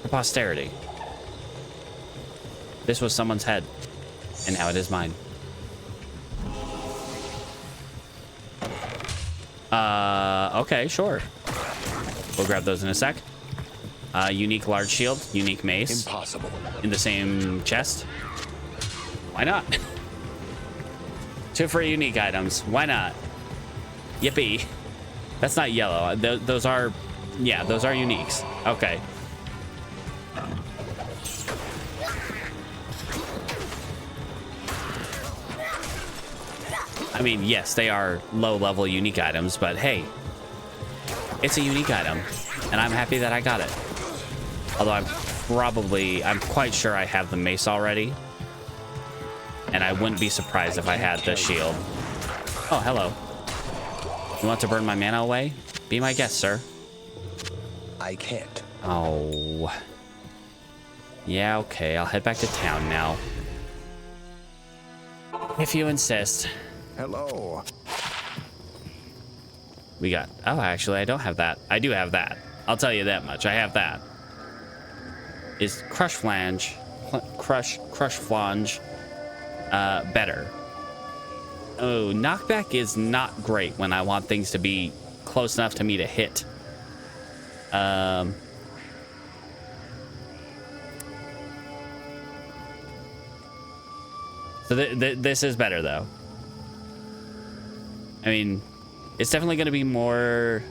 For posterity. This was someone's head, and now it is mine. Okay, sure. We'll grab those in a sec. Unique large shield, unique mace. Impossible. In the same chest. Why not? 2 free unique items. Why not? Yippee. That's not yellow. Those are, yeah, those are uniques. Okay. I mean, yes, they are low-level unique items, but hey, it's a unique item, and I'm happy that I got it. Although I'm quite sure I have the mace already, and I wouldn't be surprised if I had the shield. Oh, hello. You want to burn my mana away? Be my guest, sir. I can't. Oh. Yeah, okay, I'll head back to town now. If you insist. Hello. We got, oh, actually, I don't have that. I do have that. I'll tell you that much. I have that. Is Crush Flange better? Oh, knockback is not great when I want things to be close enough to me to hit. So this is better though. I mean, it's definitely going to be more.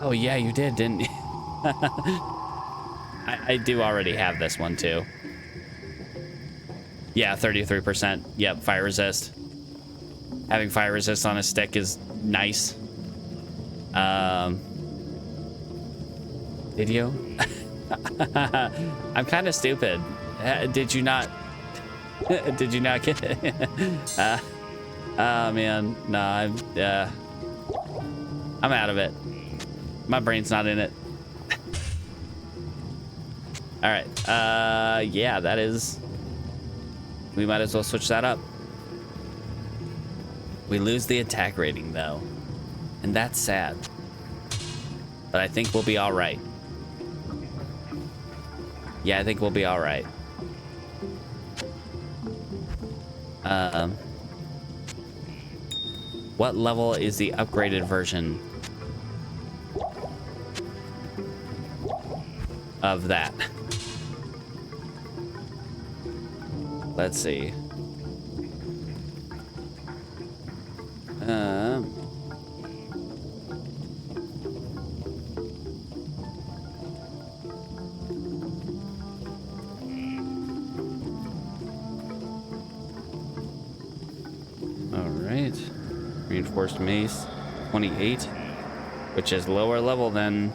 Oh yeah, you did, didn't you? I do already have this one too. Yeah, 33%. Yep, fire resist. Having fire resist on a stick is nice. Did you? I'm kind of stupid. Did you not? Did you not get it? Oh man, no, I'm out of it. My brain's not in it. All right. Yeah, that is. We might as well switch that up. We lose the attack rating though, and that's sad. But I think we'll be all right. Yeah, I think we'll be all right. What level is the upgraded version of that? Let's see. Reinforced mace 28, which is lower level than.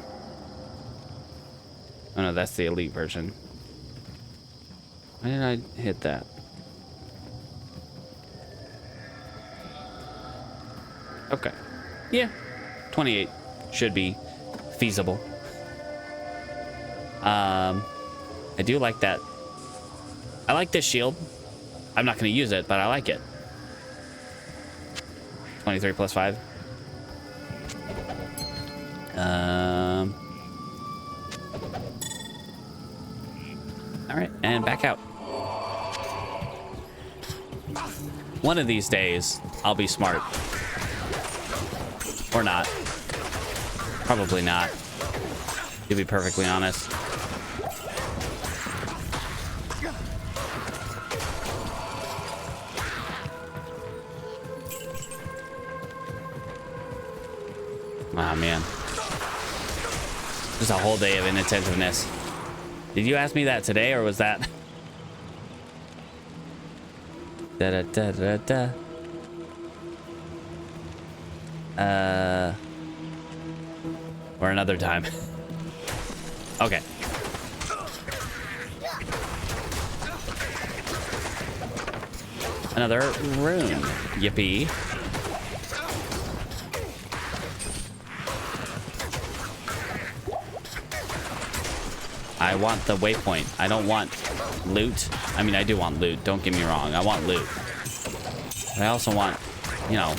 Oh no, that's the elite version. Why did I hit that? Okay. Yeah, 28 should be feasible. I do like that. I like this shield. I'm not going to use it, but I like it. 23 plus 5. All right, and back out. One of these days, I'll be smart. Or not. Probably not, to be perfectly honest. Ah, man. Just a whole day of inattentiveness. Did you ask me that today, or was that... Da da da da da. Or another time. Okay. Another room. Yippee. I want the waypoint. I don't want loot. I mean, I do want loot. Don't get me wrong. I want loot. But I also want, you know,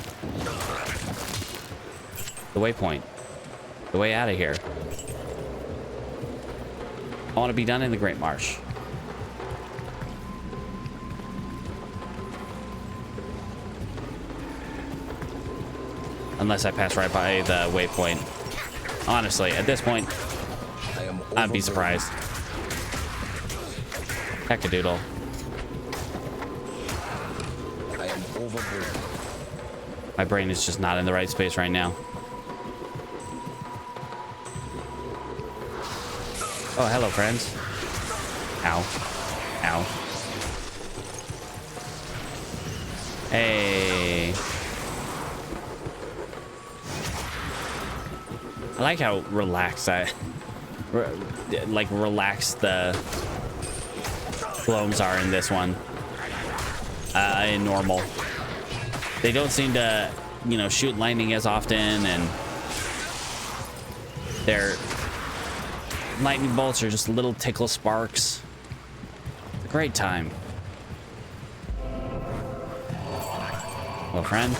the waypoint. The way out of here. I want to be done in the Great Marsh. Unless I pass right by the waypoint. Honestly, at this point, I'd be surprised. Heck-a-doodle. I am overburdened. My brain is just not in the right space right now. Oh, hello, friends. Ow. Ow. Hey. I like how relaxed relaxed the gloams are in this one. In normal. They don't seem to, you know, shoot lightning as often, and their lightning bolts are just little tickle sparks. It's a great time. Hello, friend.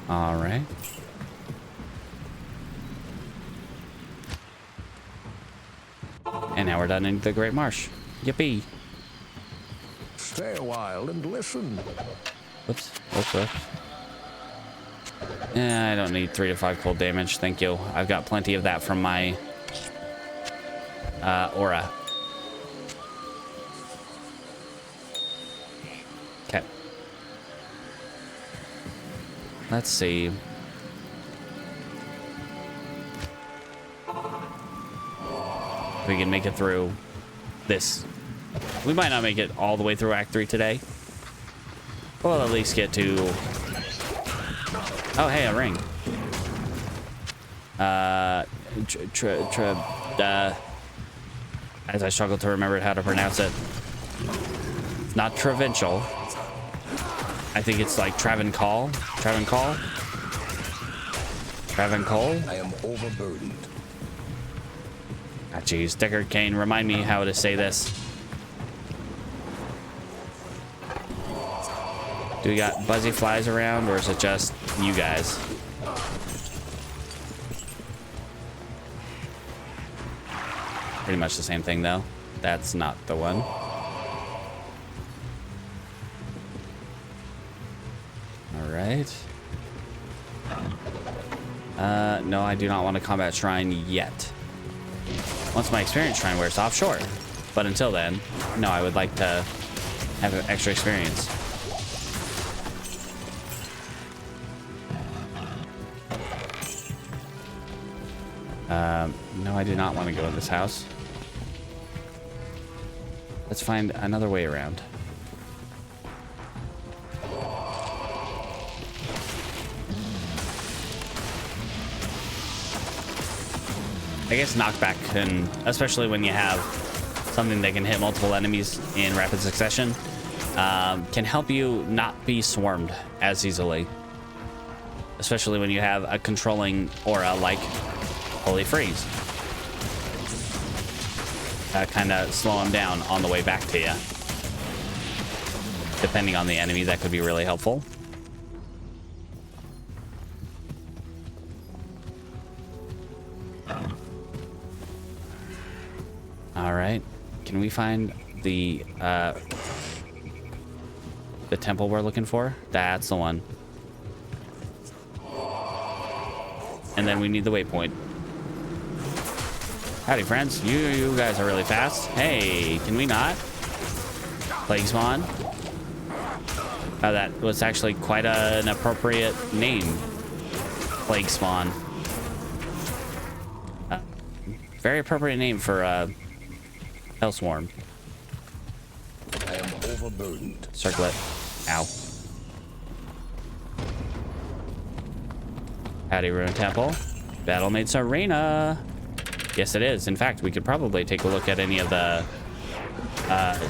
All right. And now we're done in the Great Marsh. Yippee. Stay a while and listen. Whoops. Whoops, whoops. I don't need 3 to 5 cold damage. Thank you. I've got plenty of that from my aura. Okay. Let's see. If we can make it through this. We might not make it all the way through Act 3 today. We'll at least get to... Oh, hey, a ring. As I struggle to remember how to pronounce it. It's not Travincial. I think it's like Travancore. Travancore? Travancore? I am overburdened. Ah, geez. Deckard Cain, remind me how to say this. Do we got buzzy flies around, or is it just you guys? Pretty much the same thing, though. That's not the one. All right. No, I do not want a combat shrine yet. Once my experience shrine wears off, sure. But until then, no, I would like to have an extra experience. No, I do not want to go in this house. Let's find another way around. I guess knockback can, especially when you have something that can hit multiple enemies in rapid succession, can help you not be swarmed as easily. Especially when you have a controlling aura like Holy Freeze. Kind of slow them down on the way back to you. Depending on the enemy, that could be really helpful. All right, can we find the temple we're looking for? That's the one. And then we need the waypoint. Howdy, friends. You guys are really fast. Hey, can we not? Plague Spawn. That was actually quite an appropriate name. Plague Spawn. Very appropriate name for Hellswarm. I am overburdened. Circlet. Ow. Howdy, Ruin Temple. Battlemates Arena. Yes, it is. In fact, we could probably take a look at any of the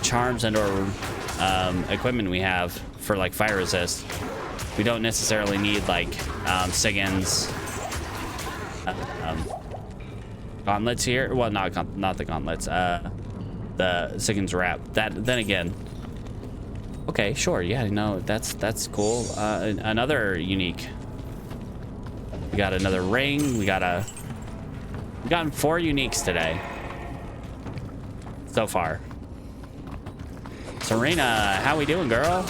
charms and or equipment we have for like fire resist. We don't necessarily need like Sigyn's gauntlets here. Well, not the gauntlets. The Sigyn's wrap. That then again. Okay, sure. Yeah, no, that's cool. Another unique. We got another ring. We've gotten 4 uniques today. So far. Serena, how we doing, girl?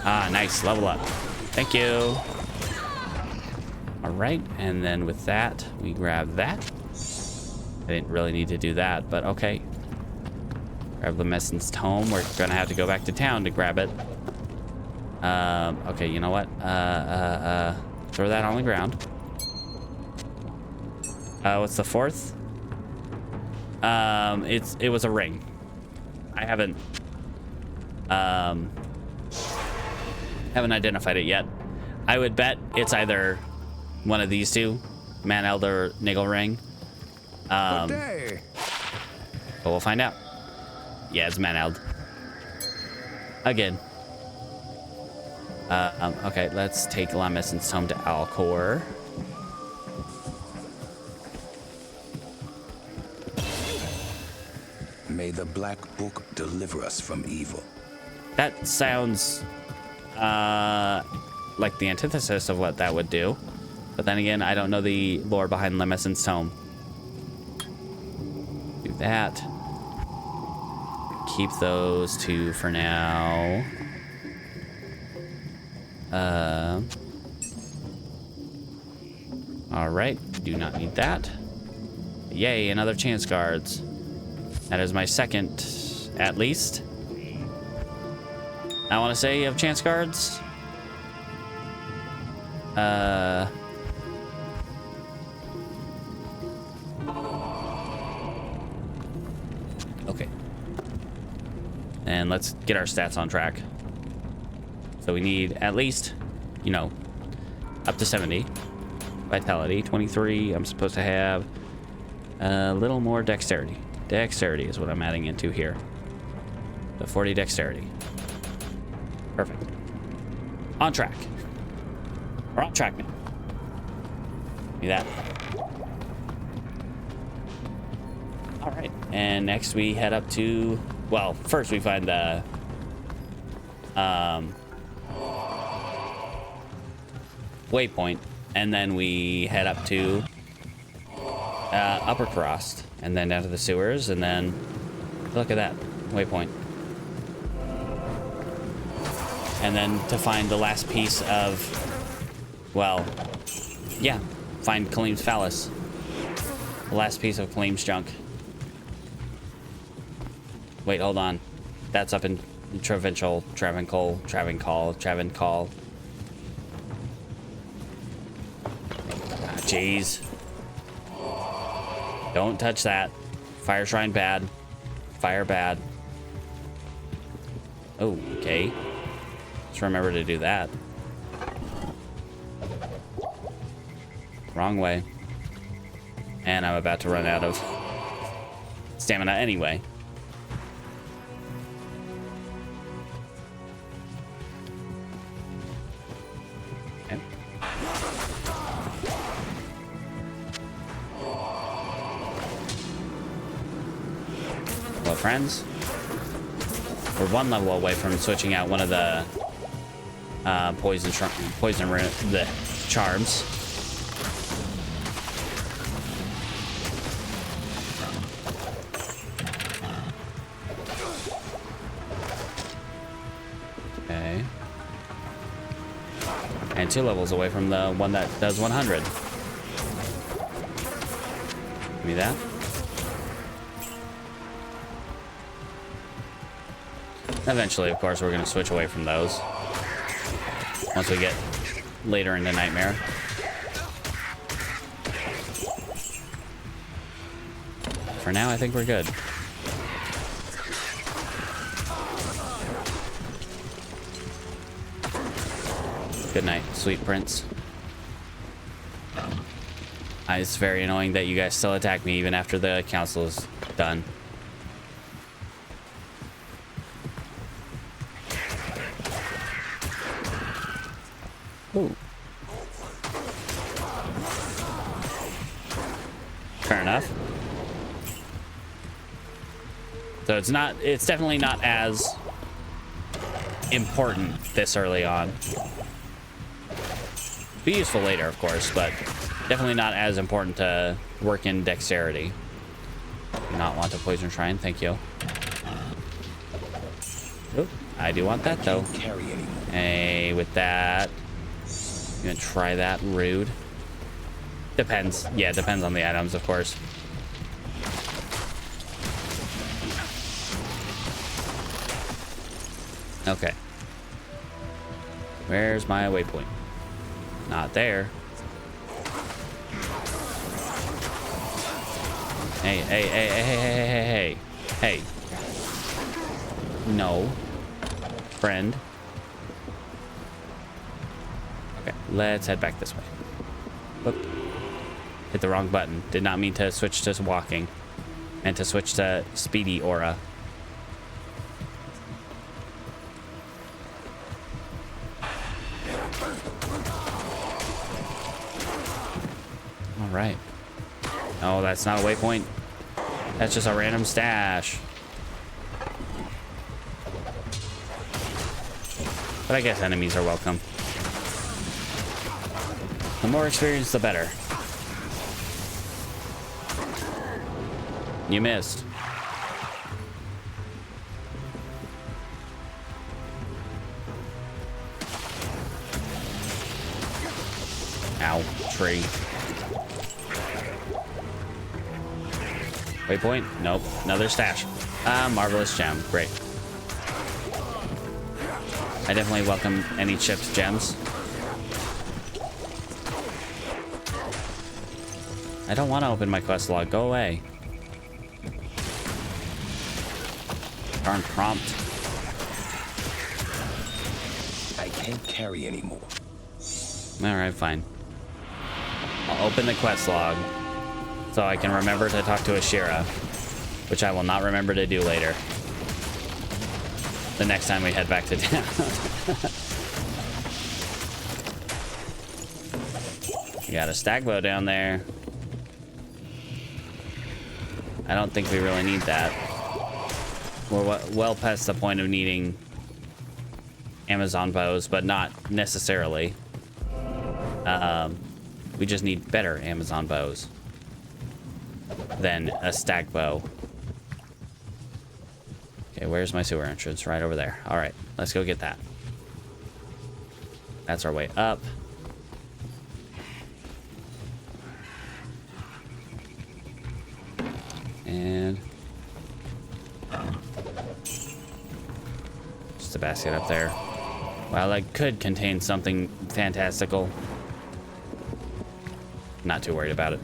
Ah, nice. Level up. Thank you. All right, and then with that, we grab that. I didn't really need to do that, but okay. Grab the Messon's Tome. We're gonna have to go back to town to grab it. Okay, you know what? Throw that on the ground. What's the 4th? It was a ring. I haven't identified it yet. I would bet it's either one of these two, Man Elder Niggle Ring. But we'll find out. Yeah, it's Man Eld. Again. Okay, let's take Lamesson's Tome to Alcor. May the Black Book deliver us from evil. That sounds like the antithesis of what that would do. But then again, I don't know the lore behind Lamesson's Tome. Do that. Keep those 2 for now. All right, do not need that. Yay, another chance cards. That is my 2nd, at least. I want to say of chance cards. Okay. And let's get our stats on track. So we need at least, you know, up to 70. Vitality, 23. I'm supposed to have a little more dexterity. Dexterity is what I'm adding into here. The 40 dexterity. Perfect. On track. We're on track now. Do that. All right. And next we head up to, well, first we find the waypoint, and then we head up to Upper Cross, and then down to the sewers, and then look at that waypoint, and then to find the last piece of, well, yeah, find Khalim's phallus, the last piece of Khalim's junk. Wait, hold on, that's up in Travincal. Jeez. Don't touch that. Fire shrine bad. Fire bad. Oh, okay. Let's remember to do that. Wrong way. And I'm about to run out of stamina anyway. Friends, we're 1 level away from switching out one of the poison charms. Okay, and 2 levels away from the one that does 100. Give me that. Eventually, of course, we're going to switch away from those once we get later into Nightmare. For now, I think we're good. Good night, sweet prince. It's very annoying that you guys still attack me even after the council is done. Ooh. Fair enough. So it's definitely not as important this early on. Be useful later, of course, but definitely not as important to work in dexterity. Do not want a poison shrine, thank you. Oop, I do want that though. Hey, with that. You gonna try that? Rude. Depends. Yeah, depends on the items, of course. Okay. Where's my waypoint? Not there. Hey, hey, hey, hey, hey, hey, hey, hey. No. Friend. Okay, let's head back this way. Whoop. Hit the wrong button. Did not mean to switch to walking. And to switch to speedy aura. All right. Oh, that's not a waypoint. That's just a random stash. But I guess enemies are welcome. The more experience, the better. You missed. Ow, tree. Waypoint? Nope. Another stash. Marvelous gem. Great. I definitely welcome any chipped gems. I don't want to open my quest log. Go away. Darn prompt. I can't carry anymore. Alright, fine. I'll open the quest log so I can remember to talk to Ashira, which I will not remember to do later. The next time we head back to town. You got a stag bow down there. I don't think we really need that. We're well past the point of needing Amazon bows, but not necessarily. We just need better Amazon bows than a stag bow. Okay, where's my sewer entrance? Right over there. All right, let's go get that. That's our way up. And just a basket up there. Well, that could contain something fantastical. Not too worried about it.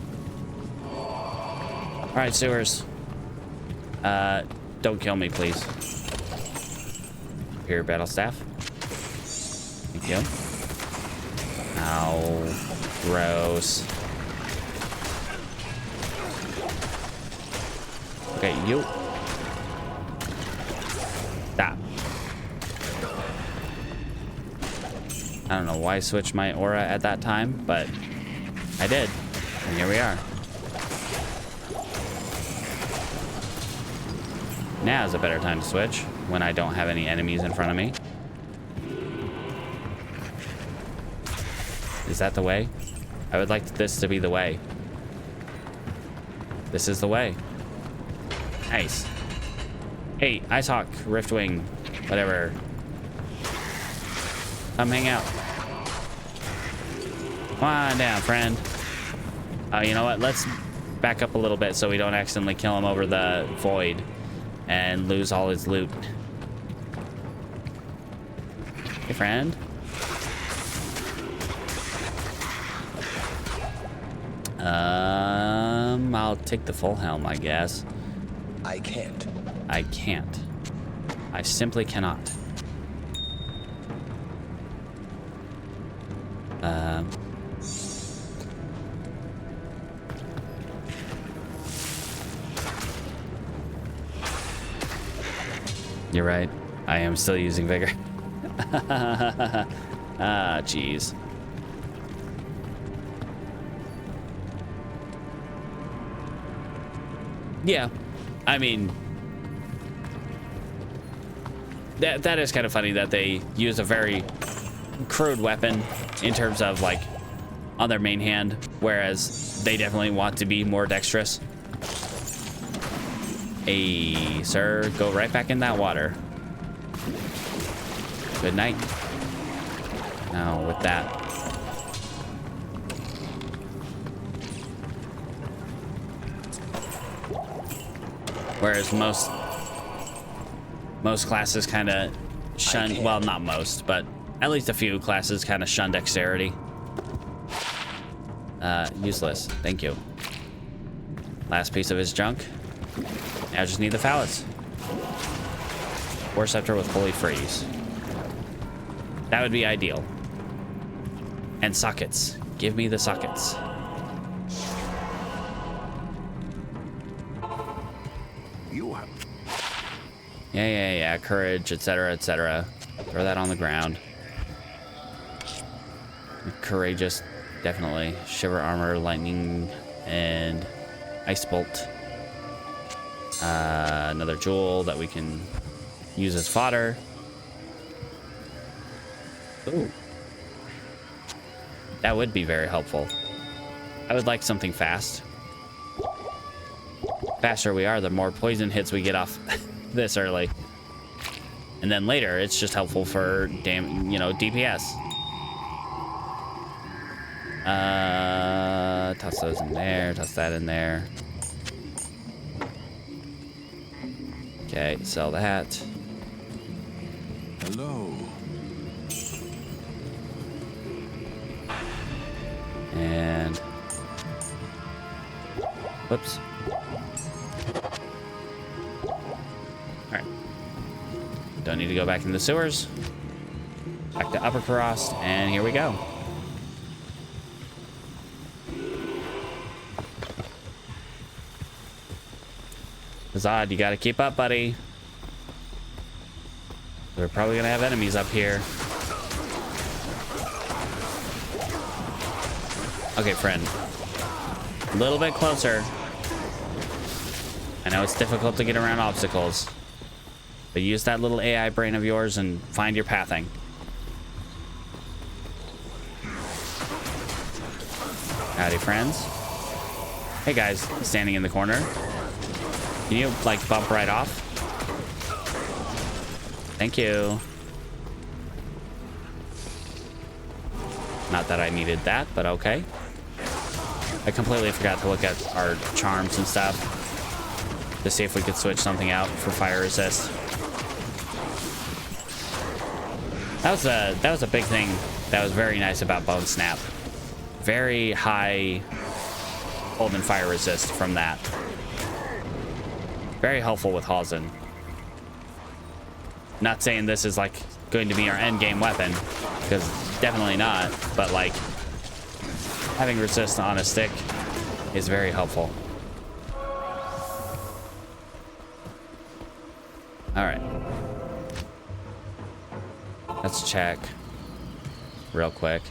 All right, sewers. Don't kill me, please. Here, battle staff. Thank you. Ow, gross. Okay, you. Stop. I don't know why I switched my aura at that time, but I did. And here we are. Now is a better time to switch when I don't have any enemies in front of me. Is that the way? I would like this to be the way. This is the way. Nice. Hey, Icehawk, Riftwing, whatever. Come hang out. Come on down, friend. You know what? Let's back up a little bit so we don't accidentally kill him over the void and lose all his loot. Hey, friend. I'll take the full helm, I guess. I can't. I can't. I simply cannot. You're right. I am still using vigor. Ah, jeez. Yeah, I mean, that is kind of funny that they use a very crude weapon in terms of like on their main hand, whereas they definitely want to be more dexterous. Hey, sir, go right back in that water. Good night. Now with that. Whereas most classes kind of shun, well, not most, but at least a few classes kind of shun dexterity. Useless. Thank you. Last piece of his junk. Now I just need the phallus. War scepter with holy freeze. That would be ideal. And sockets. Give me the sockets. Yeah. Courage, etc., etc. Throw that on the ground. Courageous, definitely. Shiver armor, lightning, and ice bolt. Another jewel that we can use as fodder. Ooh. That would be very helpful. I would like something fast. Faster we are, the more poison hits we get off this early. And then later, it's just helpful for DPS. Toss those in there, toss that in there. Okay, sell that. Hello. And whoops. Alright. Don't need to go back in the sewers. Back to Upper Cross, and here we go. Zod, you gotta keep up, buddy. We're probably gonna have enemies up here. Okay, friend. A little bit closer. I know it's difficult to get around obstacles, but use that little AI brain of yours and find your pathing. Howdy, friends. Hey, guys, standing in the corner. Can you, like, bump right off? Thank you. Not that I needed that, but okay. I completely forgot to look at our charms and stuff to see if we could switch something out for fire resist. That was a big thing that was very nice about Bone Snap. Very high hold and fire resist from that. Very helpful with Halsin. Not saying this is like going to be our end game weapon, because definitely not, but like having resist on a stick is very helpful. All right. Let's check real quick.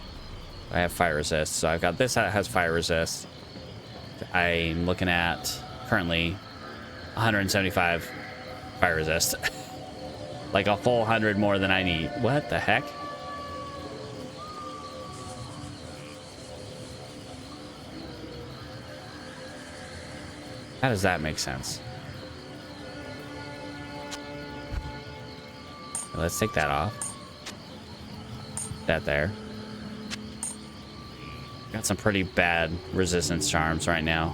I have fire resist, so I've got this that has fire resist. I'm looking at currently 175 fire resist. Like a full 100 more than I need. What the heck? How does that make sense? Let's take that off. That there. Got some pretty bad resistance charms right now.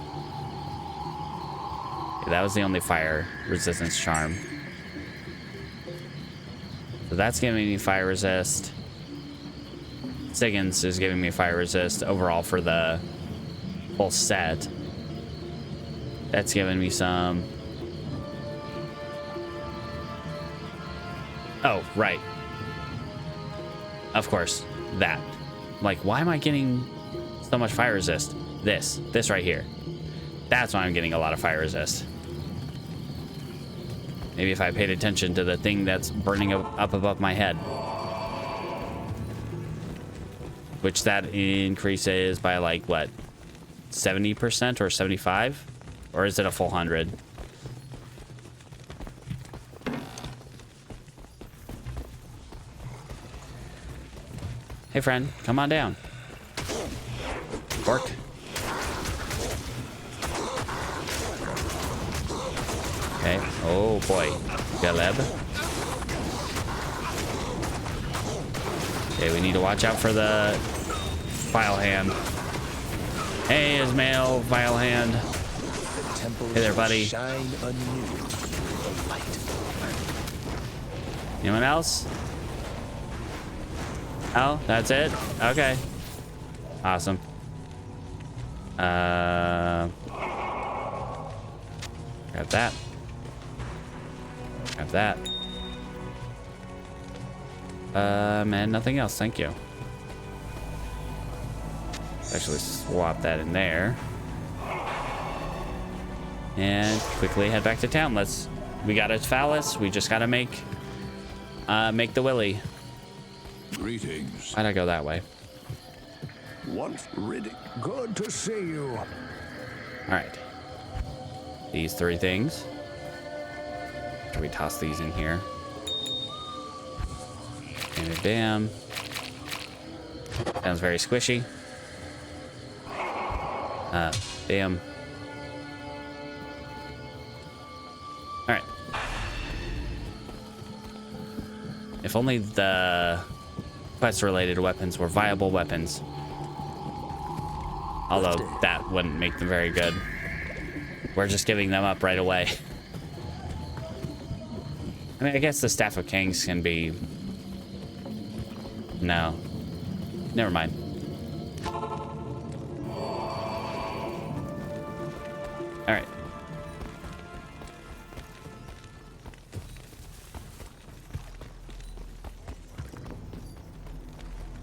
Yeah, that was the only fire resistance charm. So that's giving me fire resist. Siggins is giving me fire resist overall for the full set. That's giving me some. Oh, right. Of course, that. Like, why am I getting so much fire resist? This right here. That's why I'm getting a lot of fire resist. Maybe if I paid attention to the thing that's burning up above my head. Which that increases by like, what? 70% or 75? Or is it a full 100? Hey friend, come on down. Work. Okay. Oh boy. Caleb. Okay, we need to watch out for the file hand. Hey, Ismail, file hand. Hey there, buddy. Anyone else? Oh, that's it? Okay. Awesome. Grab that. Grab that. And nothing else, thank you. Actually swap that in there. And quickly head back to town. We got a phallus, we just gotta make the willy. Greetings. Why'd I go that way? Once Riddick, good to see you. Alright. These three things. Should we toss these in here? And bam. Sounds very squishy. Bam. Alright. If only the quest-related weapons were viable weapons. Although that wouldn't make them very good. We're just giving them up right away. I mean, I guess the Staff of Kings can be... No. Never mind. Alright.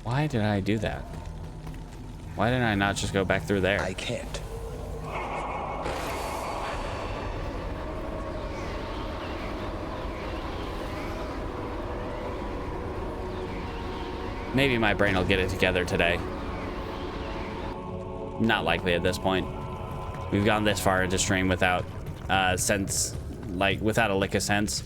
Why did I do that? Why didn't I not just go back through there? I can't. Maybe my brain will get it together today. Not likely at this point. We've gone this far into stream without sense, like without a lick of sense.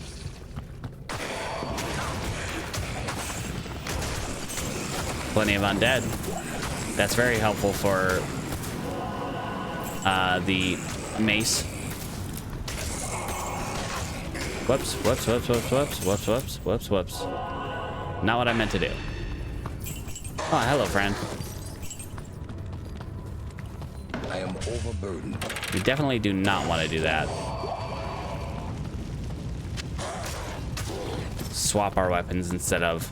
Plenty of undead. That's very helpful for the mace. Whoops, whoops, whoops, whoops, whoops, whoops, whoops, whoops, whoops. Not what I meant to do. Oh, hello, friend. I am overburdened. We definitely do not want to do that. Swap our weapons instead of...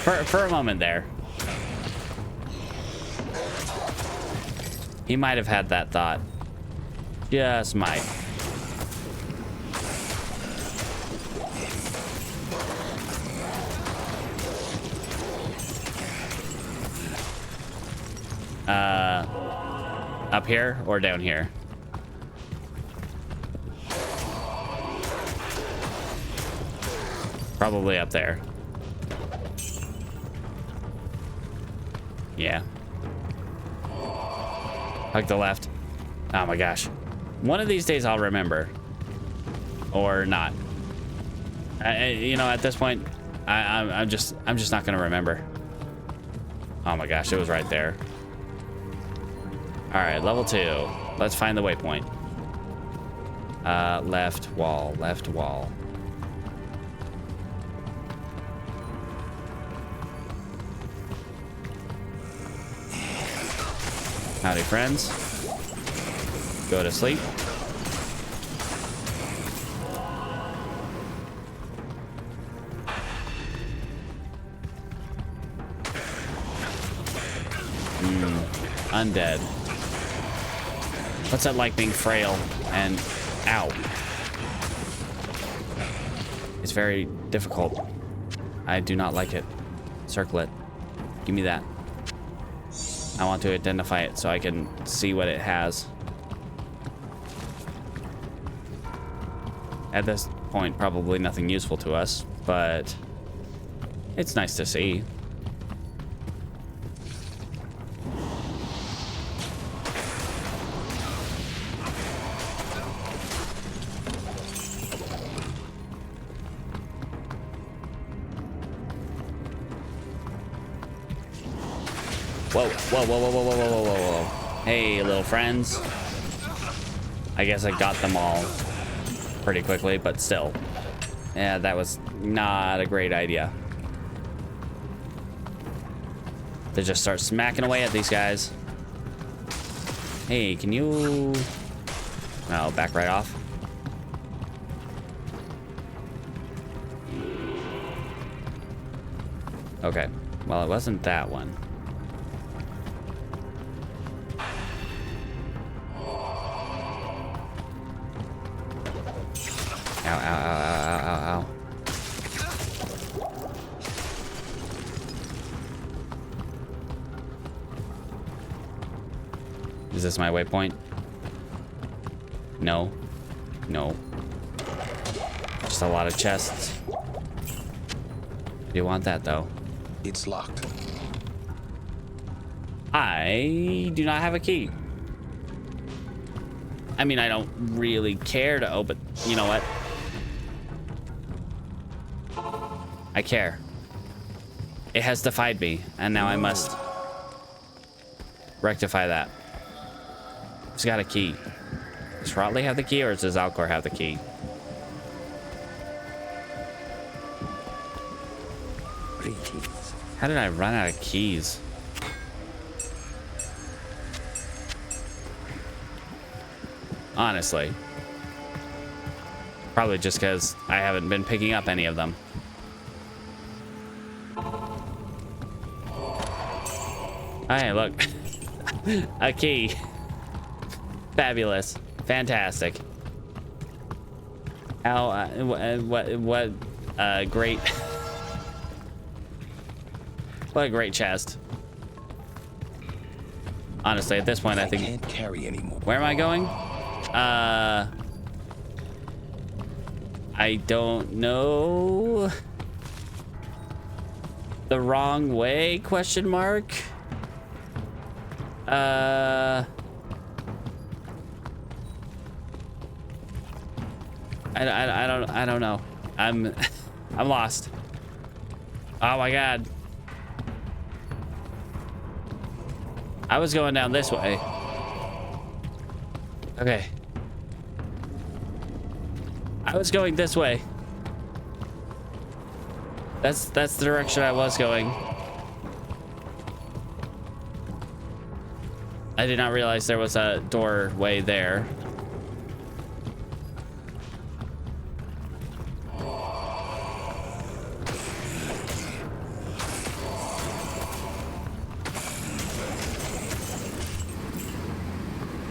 For a moment there. He might have had that thought. Just might. Up here or down here? Probably up there. Yeah. Hug the left. Oh my gosh. One of these days I'll remember. Or not. You know, at this point, I'm just not gonna remember. Oh my gosh, it was right there. All right, level 2. Let's find the waypoint. Left wall, left wall. Howdy, friends. Go to sleep. Undead. What's that like being frail and ow? It's very difficult. I do not like it. Circle it. Give me that. I want to identify it so I can see what it has. At this point, probably nothing useful to us, but it's nice to see. Whoa, whoa, whoa, whoa, whoa, whoa, whoa, whoa, whoa. Hey, little friends. I guess I got them all pretty quickly, but still. Yeah, that was not a great idea. To just start smacking away at these guys. Hey, can you... Oh, back right off. Okay, well, it wasn't that one. Ow, ow, ow, ow, ow, ow, ow. Is this my waypoint? No. No. Just a lot of chests. I do want that, though. It's locked. I do not have a key. I mean, I don't really care to open... You know what? I care. It has defied me, and now I must rectify that. Who's got a key? Does Rotley have the key, or does Alcor have the key? How did I run out of keys? Honestly. Probably just because I haven't been picking up any of them. Hey, look. A key. Fabulous. Fantastic. How, what great... What a great chest. Honestly, at this point, I think... can't carry anymore. Where am I going? I don't know. The wrong way? Question mark. I don't know. I'm lost. Oh my god. I was going down this way. Okay. I was going this way. That's the direction I was going. I did not realize there was a doorway there.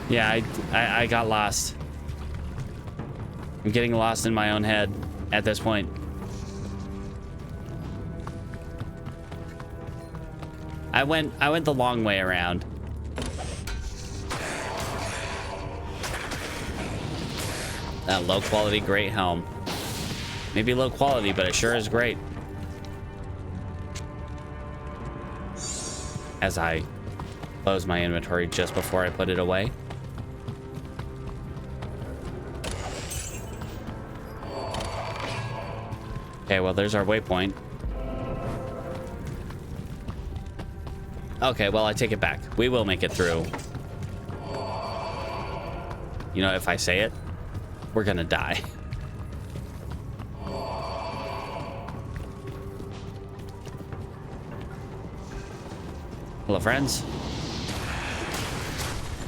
Yeah, I got lost. I'm getting lost in my own head at this point. I went the long way around. That low quality great helm. Maybe low quality, but it sure is great. As I close my inventory just before I put it away. Okay, well, there's our waypoint. Okay, well, I take it back. We will make it through. You know, if I say it, we're gonna die. Hello, friends.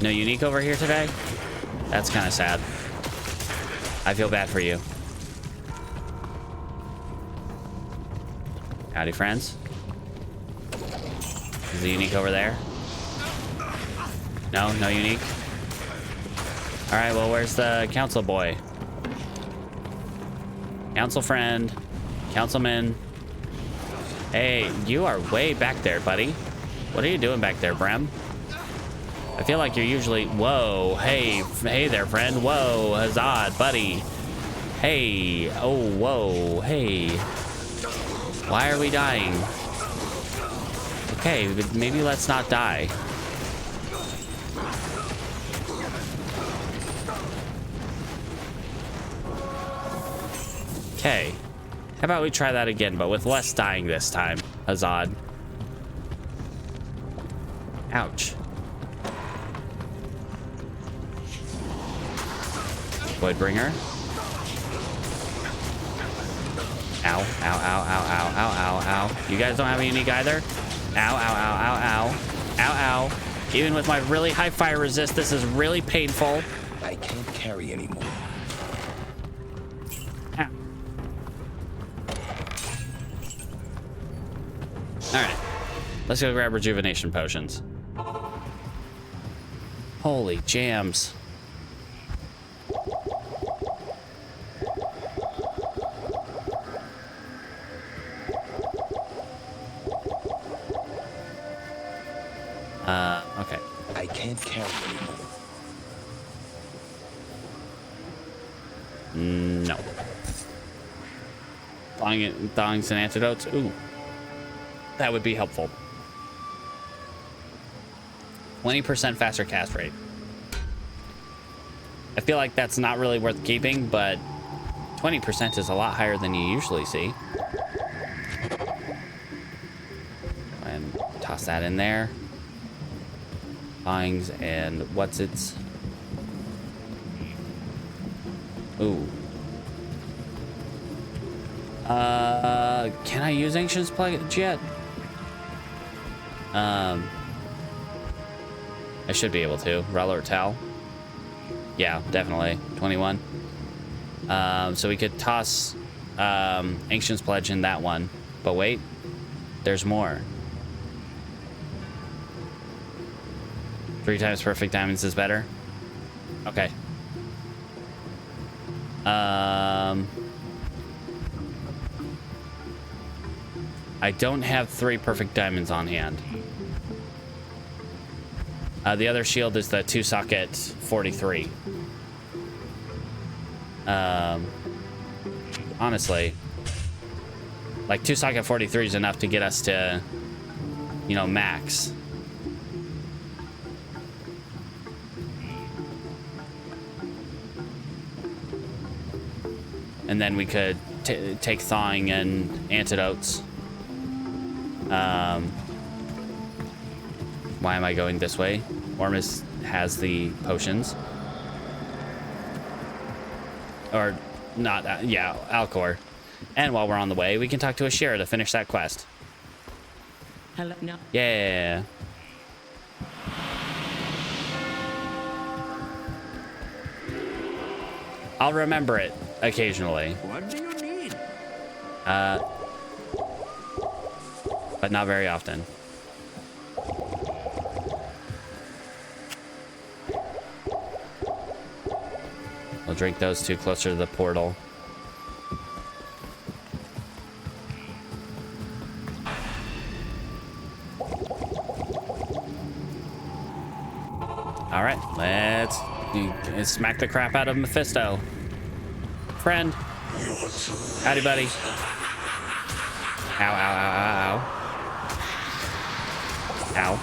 No unique over here today? That's kind of sad. I feel bad for you. Howdy, friends. Is the unique over there? No, no unique. All right, well, where's the council boy? Council friend, councilman. Hey, you are way back there, buddy. What are you doing back there, Brem? I feel like you're usually, whoa, hey there, friend. Whoa, huzzah, buddy. Hey, oh, whoa, hey. Why are we dying? Okay, maybe let's not die. Okay. How about we try that again, but with less dying this time? Huzzah. Ouch. Voidbringer. Ow, ow, ow, ow, ow, ow, ow, ow. You guys don't have a unique either? Ow, ow, ow, ow, ow. Ow, ow. Even with my really high fire resist, this is really painful. I can't carry anymore. Ow. Alright. Let's go grab rejuvenation potions. Holy jams. Okay. I can't carry anymore. No. Thongs and antidotes? Ooh. That would be helpful. 20% faster cast rate. I feel like that's not really worth keeping, but 20% is a lot higher than you usually see. And toss that in there. Thongs and what's its? Ooh. Can I use Ancient's Pledge yet? I should be able to. Rel or Tal. Yeah, definitely. 21. So we could toss Ancient's Pledge in that one. But wait, there's more. 3 times perfect diamonds is better. Okay. I don't have 3 perfect diamonds on hand. The other shield is the 2-socket 43. Honestly, like 2-socket 43 is enough to get us to, you know, max. And then we could take thawing and antidotes. Why am I going this way? Ormus has the potions. Or not, yeah, Alcor. And while we're on the way, we can talk to Ashira to finish that quest. Hello, no. Yeah. I'll remember it occasionally. What do you need? But not very often. We'll drink those 2 closer to the portal. All right, let's smack the crap out of Mephisto. Friend. Howdy, buddy. Ow, ow, ow, ow, ow. Ow.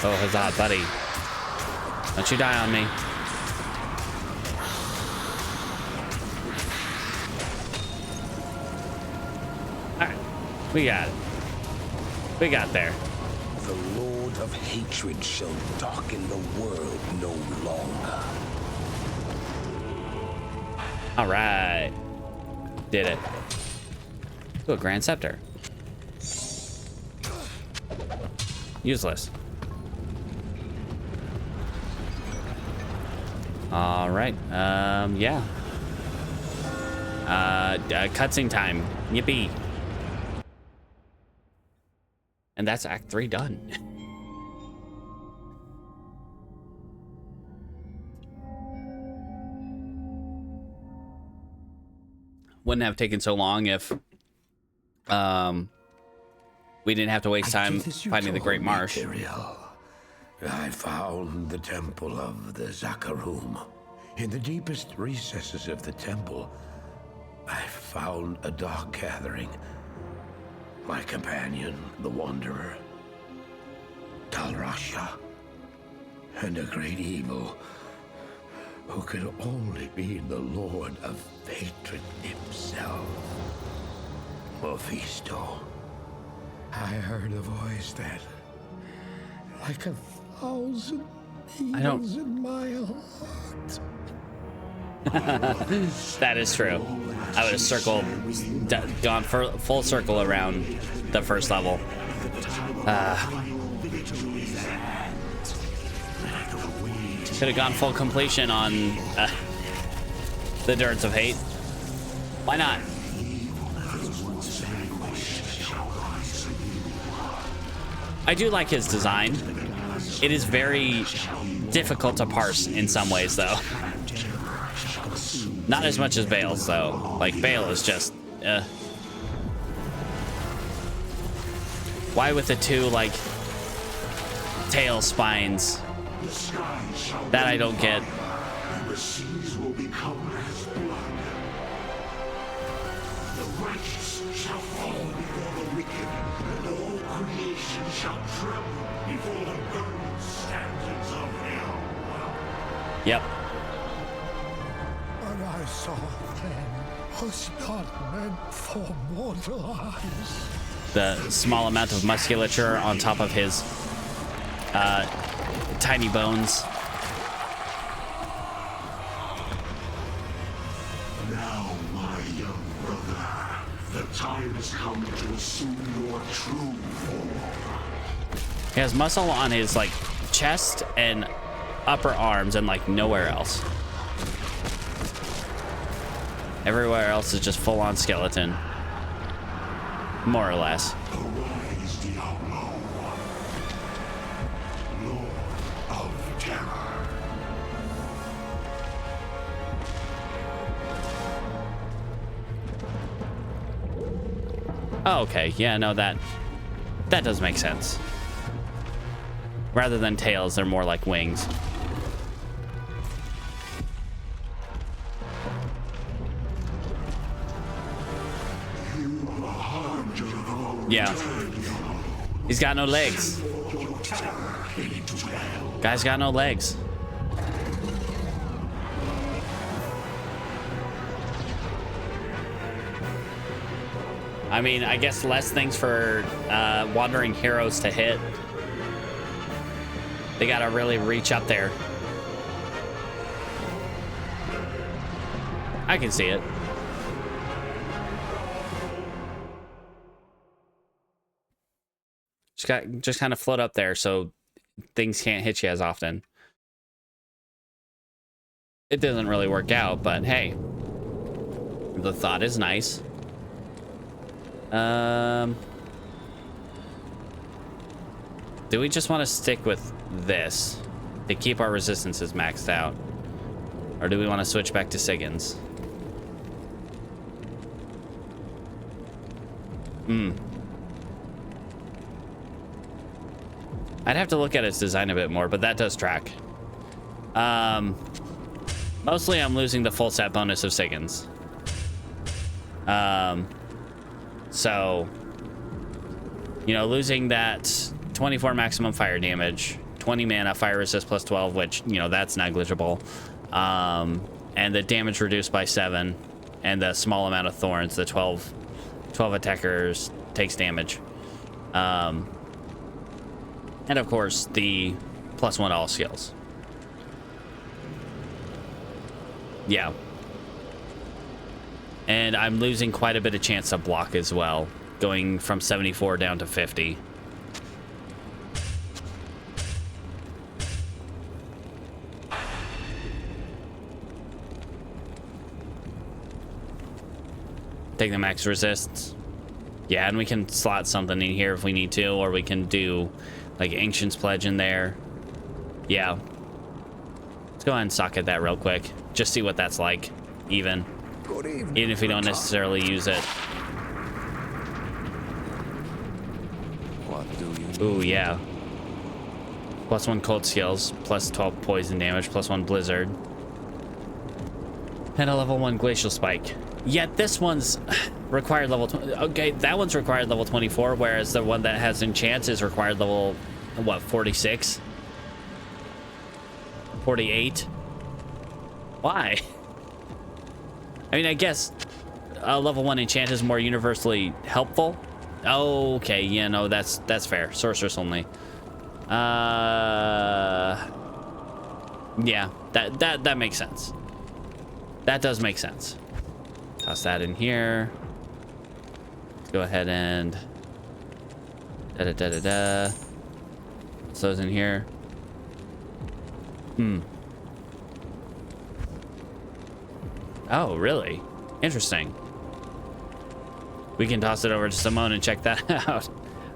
Oh, huzzah, buddy. Don't you die on me. Alright. We got it. We got there. The Lord of Hatred shall darken the world no longer. Alright. Did it. Ooh, a Grand Scepter. Useless. All right. Yeah. Cutscene time. Yippee. And that's Act 3 done. Wouldn't have taken so long if we didn't have to waste time finding the Great Marsh. I found the temple of the Zakarum. In the deepest recesses of the temple, I found a dark gathering. My companion, the Wanderer, Talrasha, and a great evil who could only be the Lord of Hatred himself, Mephisto. I heard a voice that, like 1,000 needles in my heart. That is true. I would have circled, gone full circle around the first level. Could have gone full completion on the Dirts of Hate. Why not? I do like his design. It is very difficult to parse in some ways, though. Not as much as Bale's, though. Like, Bale is just, Why with the two, like, tail spines? That I don't get. The seas will become as blood. The righteous shall fall before the wicked, and all creation shall tremble before the burning standards of hell. Yep. What I saw then was not meant for mortal eyes. The small amount of musculature on top of his tiny bones. Now, my young brother, the time has come to assume your true form. He has muscle on his, like, chest and upper arms and, like, nowhere else. Everywhere else is just full-on skeleton. More or less. Arise, Diablo, Lord of Terror. Oh, okay. Yeah, no, that does make sense. Rather than tails, they're more like wings. Yeah. He's got no legs. Guy's got no legs. I mean, I guess less things for wandering heroes to hit. They gotta really reach up there. I can see it. Just kind of float up there so things can't hit you as often. It doesn't really work out, but hey, the thought is nice. Do we just want to stick with this to keep our resistances maxed out? Or do we want to switch back to Siggins? I'd have to look at its design a bit more, but that does track. Mostly I'm losing the full set bonus of Siggins. So, you know, losing that 24 maximum fire damage, 20 mana, fire resist plus 12, which, you know, that's negligible. And the damage reduced by 7, and the small amount of thorns, the 12 attackers takes damage. And of course, the +1 all skills. Yeah. And I'm losing quite a bit of chance to block as well, going from 74 down to 50. Take the max resists. Yeah, and we can slot something in here if we need to, or we can do like Ancient's Pledge in there. Yeah. Let's go ahead and socket that real quick. Just see what that's like, even. Good evening. Even if we don't necessarily use it. What do you need? Ooh, yeah. +1 cold skills, +12 poison damage, +1 blizzard. And a level 1 glacial spike. Yet this one's required level 20. Okay, that one's required level 24, whereas the one that has enchants is required level, what, 46? 48? Why? I mean, I guess a level 1 enchant is more universally helpful. Oh, okay, yeah, no, that's fair. Sorceress only. Yeah, that makes sense. That does make sense. Toss that in here. Let's go ahead and da-da-da-da-da. Toss those in here. Oh, really? Interesting. We can toss it over to Simone and check that out.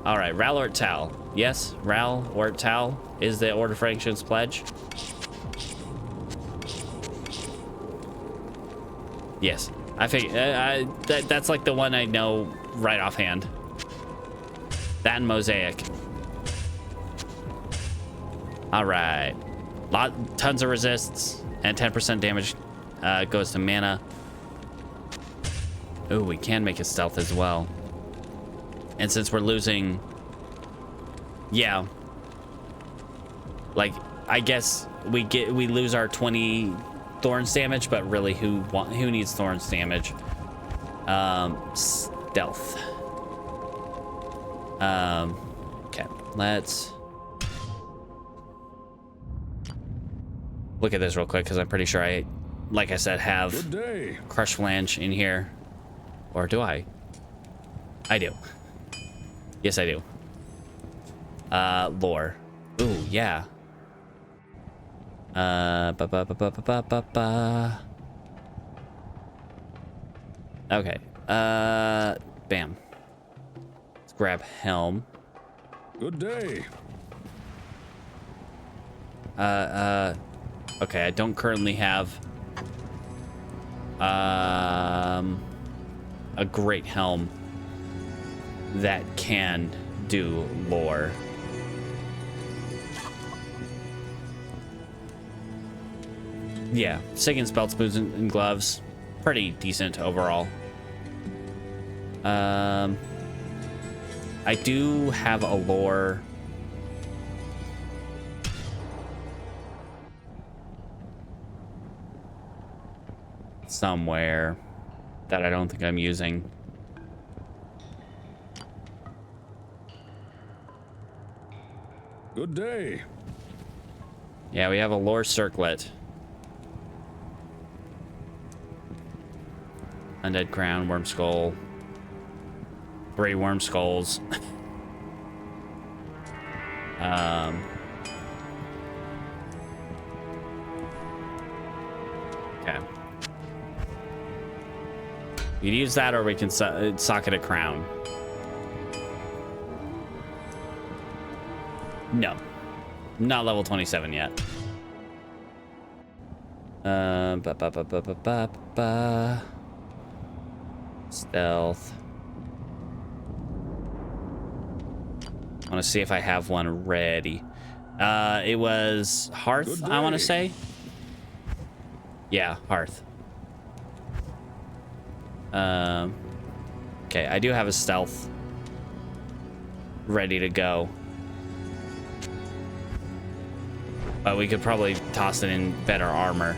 All right, Ral or Tal. Yes, Ral or Tal is the Order for Ancient's Pledge. Yes, I think that's like the one I know right offhand. That and Mosaic. All right, tons of resists and 10% damage goes to mana. Ooh, we can make a stealth as well. And since we're losing, yeah, like I guess we lose our 20 thorns damage, but really who needs thorns damage? Stealth. Okay, let's look at this real quick because I'm pretty sure I, like I said, have Good day. Crush Flange in here. Or do I? I do. Yes, I do. Lore. Ooh, yeah. Okay. Bam. Let's grab Helm. Good day. Okay, I don't currently have a great helm that can do lore. Yeah, Sigyn's belt, spoons, and gloves, pretty decent overall. I do have a lore. Somewhere that I don't think I'm using. Good day. Yeah, we have a lore circlet. Undead crown, worm skull. 3 worm skulls. Okay. We can use that, or we can socket a crown. No, not level 27 yet. Stealth. I want to see if I have one ready. It was Hearth, I want to say. Yeah, Hearth. Okay, I do have a stealth ready to go. But we could probably toss it in better armor.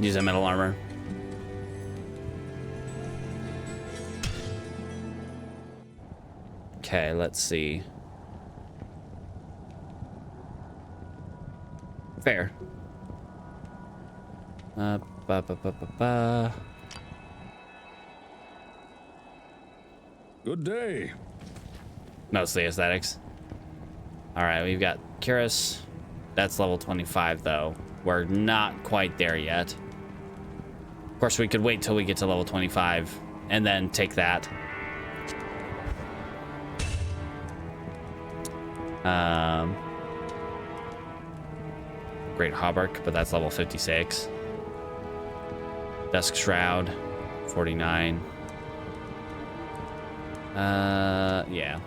Use that metal armor. Okay, let's see. Fair. Good day. Mostly aesthetics. All right, we've got Curus. That's level 25 though. We're not quite there yet. Of course, we could wait till we get to level 25 and then take that. Great Hauberk, but that's level 56. Dusk Shroud, 49. Yeah.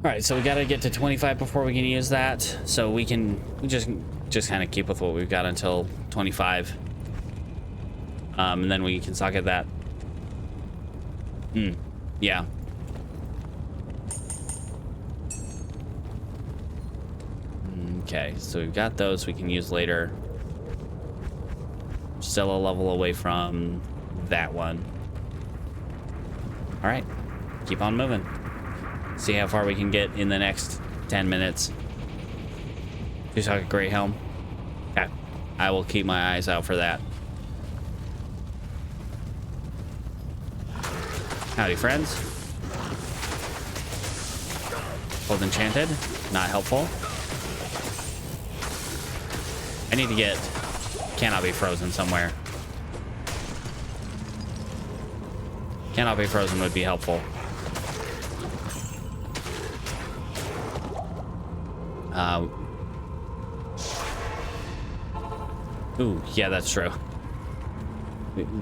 All right, so we got to get to 25 before we can use that. So we just kind of keep with what we've got until 25. And then we can socket that. Yeah. Okay, so we've got those we can use later. Still a level away from that one. All right, keep on moving. See how far we can get in the next 10 minutes. Two socket Great Helm. Okay, I will keep my eyes out for that. Howdy, friends. Hold Enchanted, not helpful. I need to get Cannot Be Frozen somewhere. Cannot Be Frozen would be helpful. Ooh, yeah, that's true.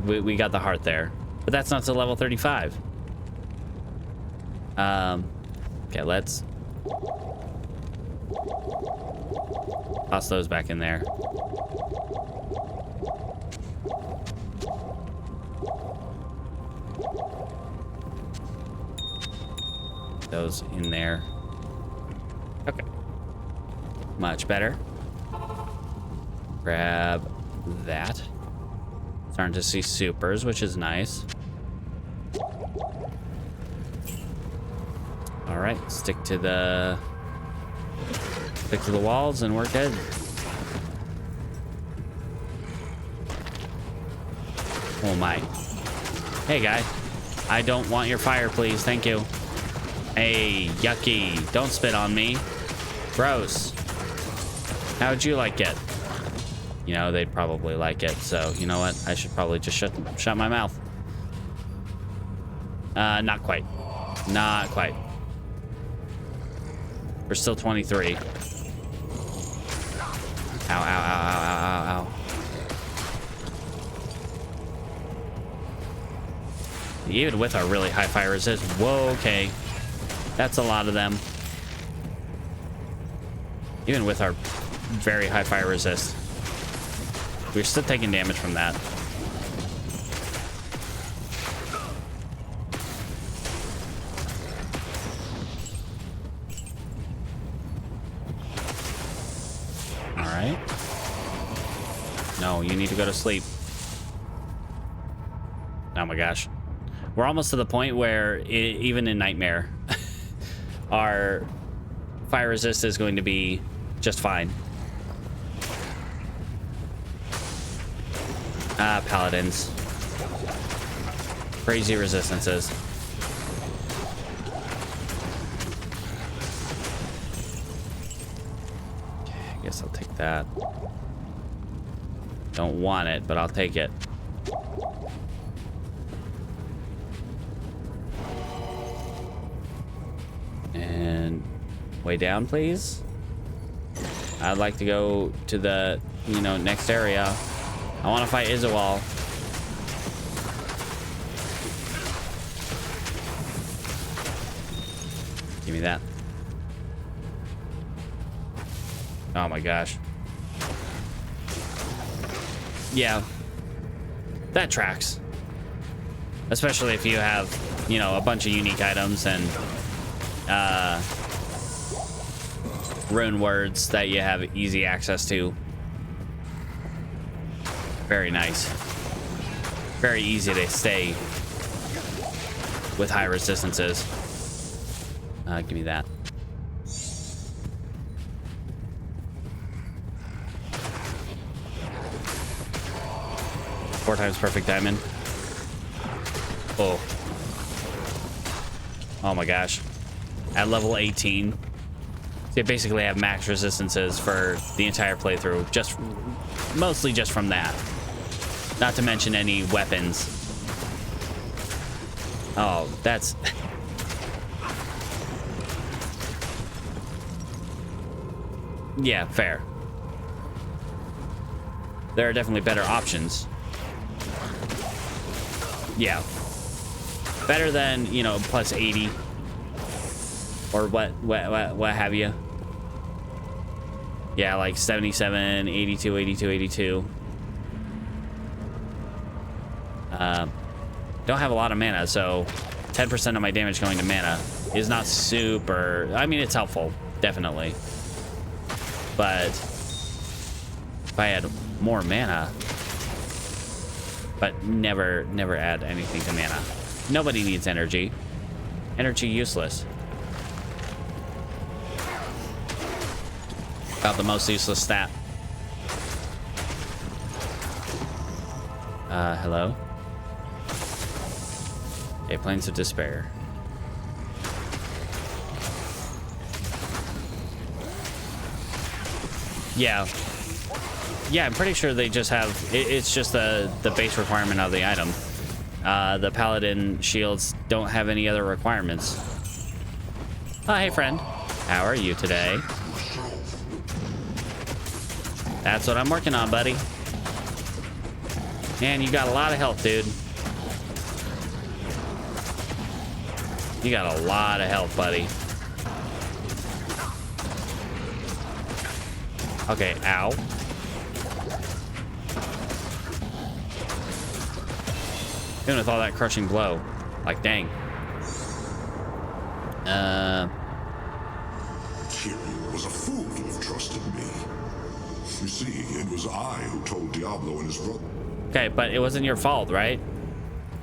We got the heart there. But that's not to level 35. Okay, let's toss those back in there. Those in there. Okay. Much better. Grab that. Starting to see supers, which is nice. All right, stick to the walls and we're good. Oh my. Hey guy, I don't want your fire, please. Thank you. Hey, yucky. Don't spit on me. Gross. How'd you like it? You know, they'd probably like it. So, you know what? I should probably just shut my mouth. Not quite. Not quite. We're still 23. Ow, ow, ow, ow, ow, ow, ow. Even with our really high fire resist. Whoa, okay. That's a lot of them. Even with our very high fire resist. We're still taking damage from that. All right. No, you need to go to sleep. Oh my gosh. We're almost to the point where even in Nightmare, our fire resist is going to be just fine. Paladins. Crazy resistances. Okay, I guess I'll take that. Don't want it, but I'll take it. And way down, please. I'd like to go to the, next area. I want to fight Izawal. Give me that. Oh my gosh. Yeah. That tracks. Especially if you have, a bunch of unique items and rune words that you have easy access to. Very nice. Very easy to stay with high resistances. Give me that. 4 times perfect diamond. Oh. Oh my gosh. At level 18. So I basically have max resistances for the entire playthrough. Mostly just from that. Not to mention any weapons. Oh, that's... Yeah, fair. There are definitely better options. Yeah. Better than, you know, plus 80. Or what have you. Yeah, like 77, 82, 82, 82. Don't have a lot of mana, so 10% of my damage going to mana is not super... I mean, it's helpful, definitely. But if I had more mana, but never add anything to mana. Nobody needs energy. Energy useless. About the most useless stat. Hello? Okay, Plains of Despair. Yeah. Yeah, I'm pretty sure they just have... It's just the base requirement of the item. The Paladin shields don't have any other requirements. Oh, hey, friend. How are you today? That's what I'm working on, buddy. Man, you got a lot of health, dude. You got a lot of health, buddy. Okay, ow. Even with all that crushing blow. Like, dang. Tyrion was a fool to have trusted me. You see, it was I who told Diablo and his brother. Okay, but it wasn't your fault, right?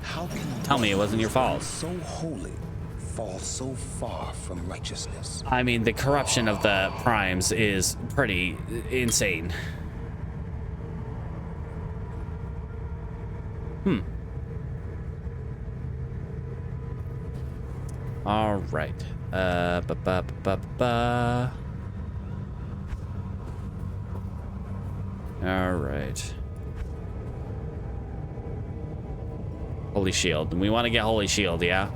How can you Tell me it wasn't your fault. so holy fall so far from righteousness? I mean, the corruption of the primes is pretty insane. All right. All right. Holy Shield. We want to get Holy Shield, yeah?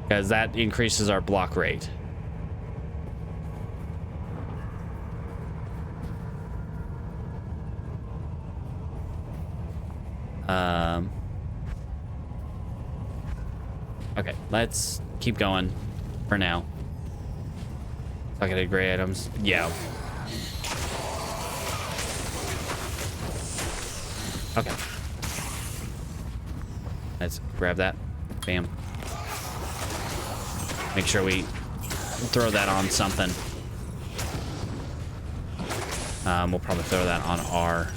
Because that increases our block rate. Okay, let's keep going for now. Targeted gray items. Yeah. Okay. Let's grab that. Bam. Make sure we throw that on something. We'll probably throw that on R.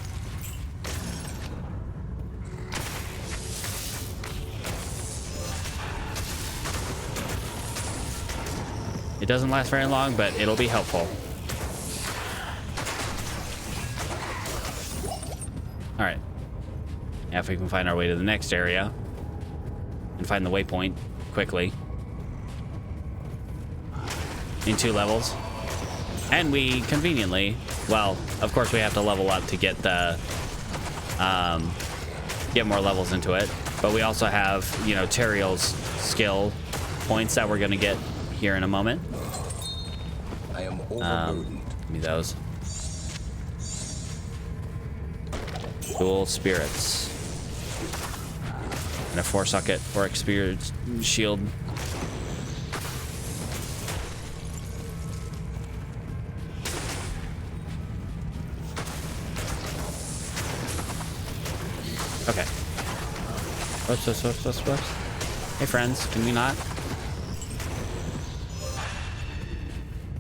It doesn't last very long, but it'll be helpful. All right. Now if we can find our way to the next area and find the waypoint quickly. In 2 levels. And we conveniently, well, of course we have to level up to get the, get more levels into it. But we also have, you know, Teriel's skill points that we're going to get here in a moment. I am overburdened. Give me those. Dual spirits. And a 4-socket Auric Spirit shield. Okay. Whoops. Hey friends, can we not?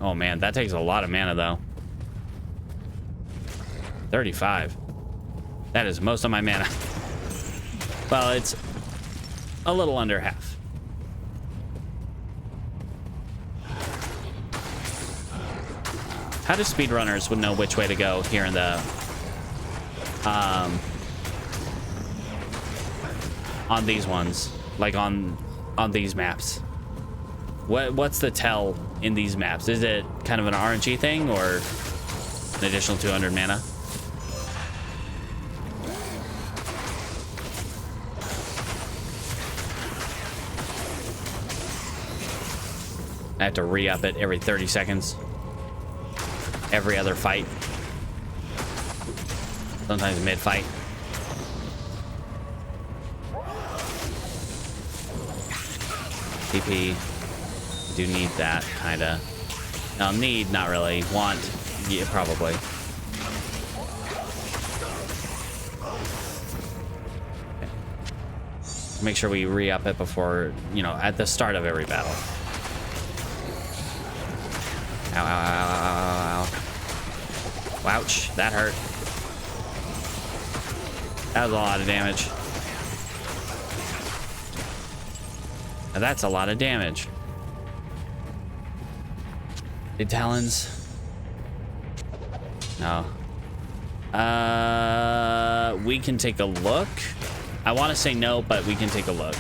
Oh man, that takes a lot of mana though. 35. That is most of my mana. Well, it's a little under half. How do speedrunners would know which way to go here in the on these ones, like on these maps? What's the tell in these maps? Is it kind of an RNG thing or an additional 200 mana? I have to re-up it every 30 seconds. Every other fight. Sometimes mid-fight. TP. Do need that, kinda. No, need, not really. Want, yeah, probably. Okay. Make sure we re-up it before, you know, at the start of every battle. Ow, ow, ow, ow, ow, ow. Ouch, that hurt. That was a lot of damage. Now that's a lot of damage. The talons. No. We can take a look. I want to say no, but we can take a look.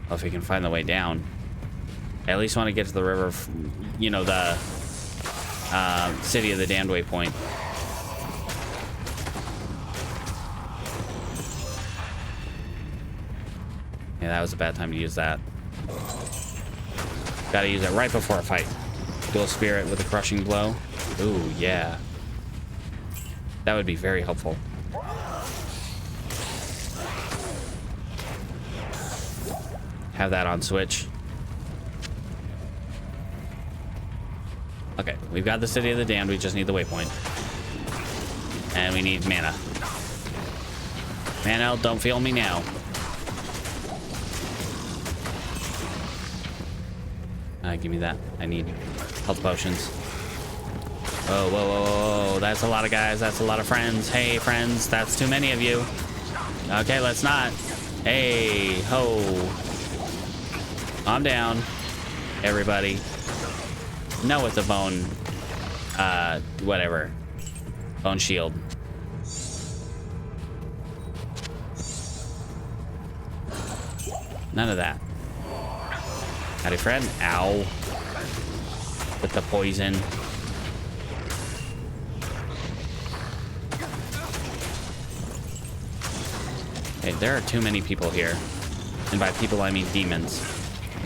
Well, if we can find the way down. I at least want to get to the river, you know, the City of the Damned waypoint. Yeah, that was a bad time to use that. Gotta use it right before a fight. Dual Spirit with a crushing blow. Ooh, yeah. That would be very helpful. Have that on switch. Okay, we've got the City of the Damned. We just need the waypoint. And we need mana. Mana, don't feel me now. Give me that. I need health potions. Whoa, whoa, whoa, whoa. That's a lot of guys. That's a lot of friends. Hey, friends. That's too many of you. Okay, let's not. Hey, ho. Calm down, everybody. No, with the bone, whatever. Bone shield. None of that. Howdy, friend. Ow. With the poison. Hey, there are too many people here. And by people, I mean demons.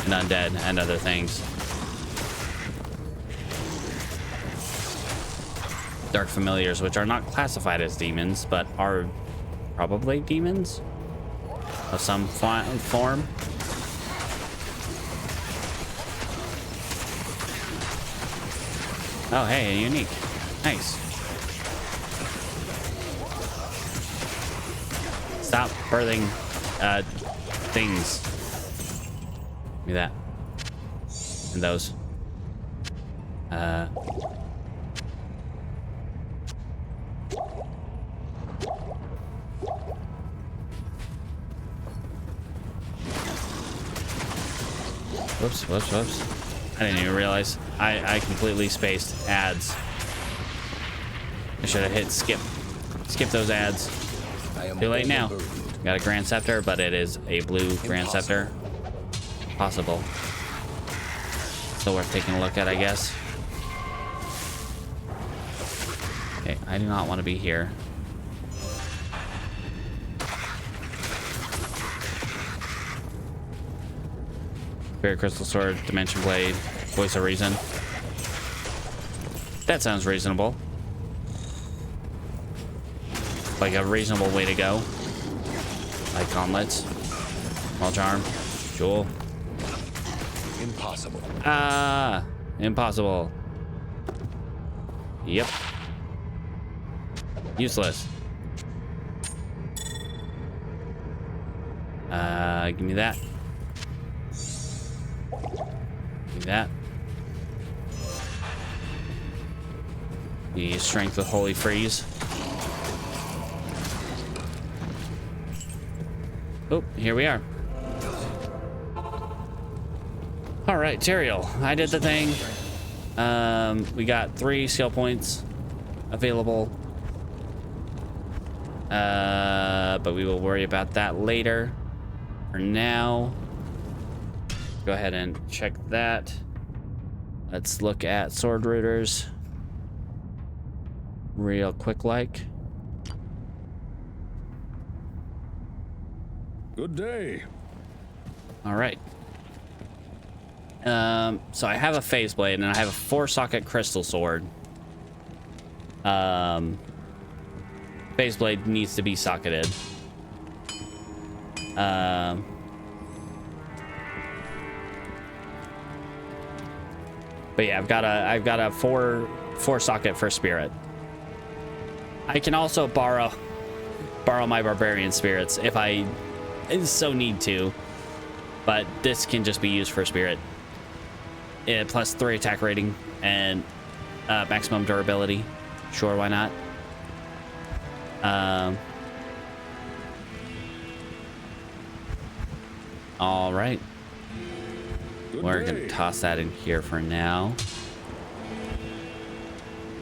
And undead and other things. Dark familiars, which are not classified as demons, but are probably demons of some form. Oh, hey, unique. Nice. Stop birthing things. Give me that. And those. Whoops, whoops, whoops. I didn't even realize. I completely spaced ads. I should have hit skip. Skip those ads. Too late now. Got a Grand Scepter, but it is a blue Grand Scepter. Possible. Still worth taking a look at, I guess. Okay, I do not want to be here. Spirit Crystal Sword, Dimension Blade, Voice of Reason. That sounds reasonable. Like a reasonable way to go. Like gauntlets. Small charm. Jewel. Impossible. Ah, impossible. Yep. Useless. Give me that. Give me that. The strength with Holy Freeze. Oh, here we are. All right, Teriel, I did the thing. We got 3 skill points available. But we will worry about that later. For now, go ahead and check that. Let's look at sword rooters real quick like. Good day. All right. So I have a phase blade and I have a 4-socket crystal sword. Phase blade needs to be socketed. But yeah, I've got a 4 socket for spirit. I can also borrow my barbarian spirits if I so need to, but this can just be used for spirit. Plus 3 attack rating and maximum durability. Sure, why not? All right. We're gonna toss that in here for now.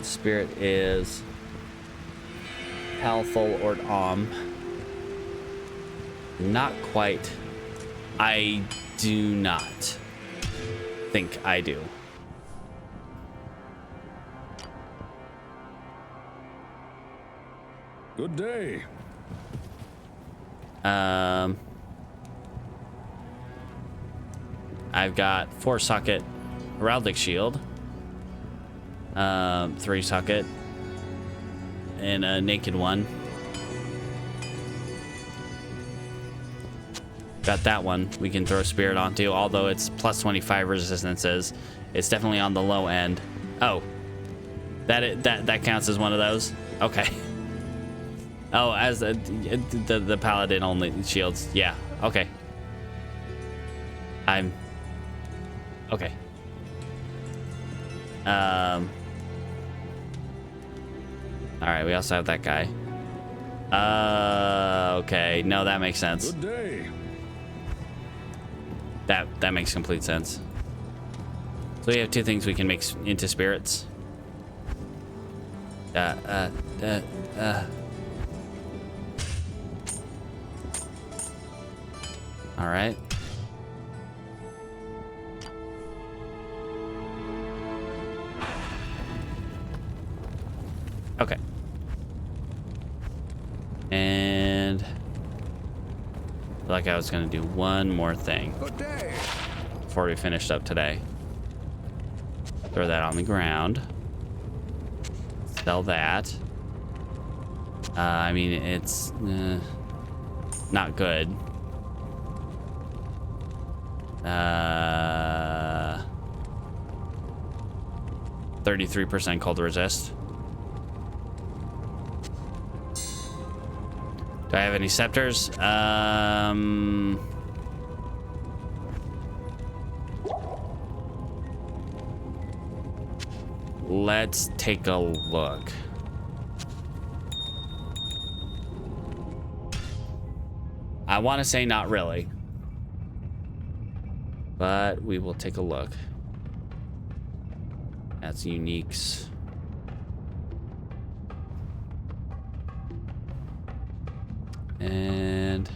Spirit is Halful or Not quite. I do not think I do. Good day. I've got 4-socket heraldic shield, 3-socket, and a naked one. Got that one we can throw spirit onto, although it's plus 25 resistances. It's definitely on the low end. Oh, that counts as one of those. Okay. Oh, as the paladin only shields. Yeah. Okay. I'm okay. All right. We also have that guy. Okay. No, that makes sense. Good day. That makes complete sense. So we have 2 things we can make into spirits. All right. Okay. And like I was gonna do one more thing before we finished up today. Throw that on the ground. Sell that. I mean, it's not good. 33% cold resist. Do I have any scepters? Let's take a look. I want to say not really, but we will take a look. That's uniques. And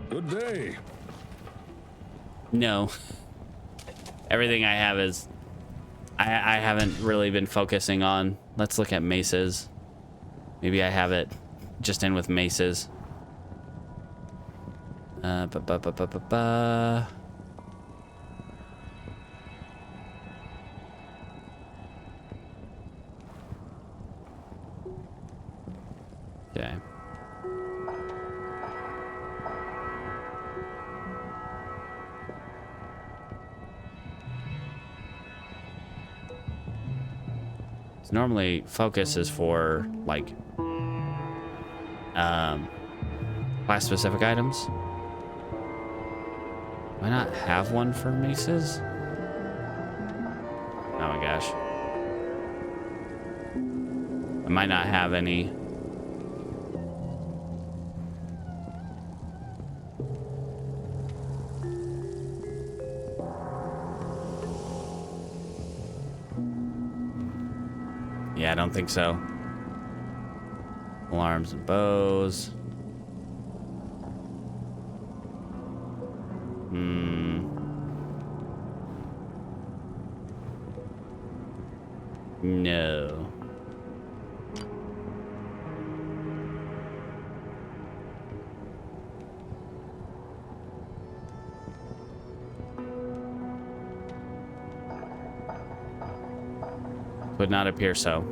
good day. No. Everything I have is I haven't really been focusing on. Let's look at maces. Maybe I have it just in with maces. Okay. So normally focus is for like class specific items. Why not have one for maces? Oh my gosh. I might not have any I don't think so. Alarms and bows. No. Would not appear so.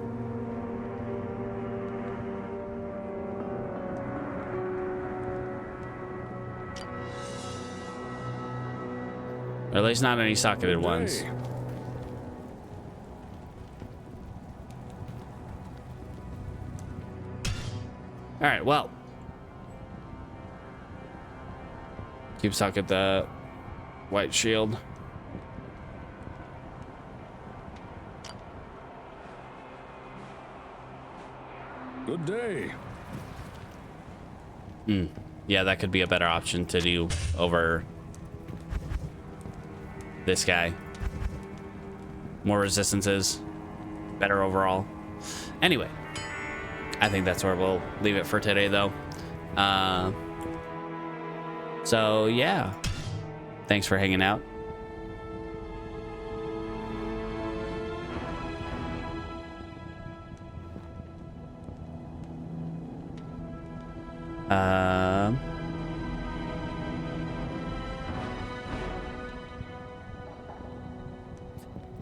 Or at least not any socketed ones. All right, well. Keep socket the white shield. Good day. Yeah, that could be a better option to do over this guy. More resistances, better overall. Anyway, I think that's where we'll leave it for today, though. So yeah, thanks for hanging out.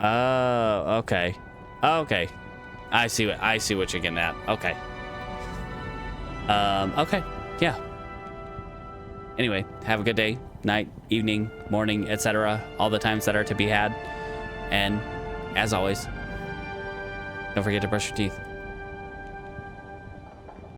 Oh, okay. Okay. I see what you're getting at. Okay. Okay. Yeah. Anyway, have a good day, night, evening, morning, etc. All the times that are to be had. And as always, don't forget to brush your teeth.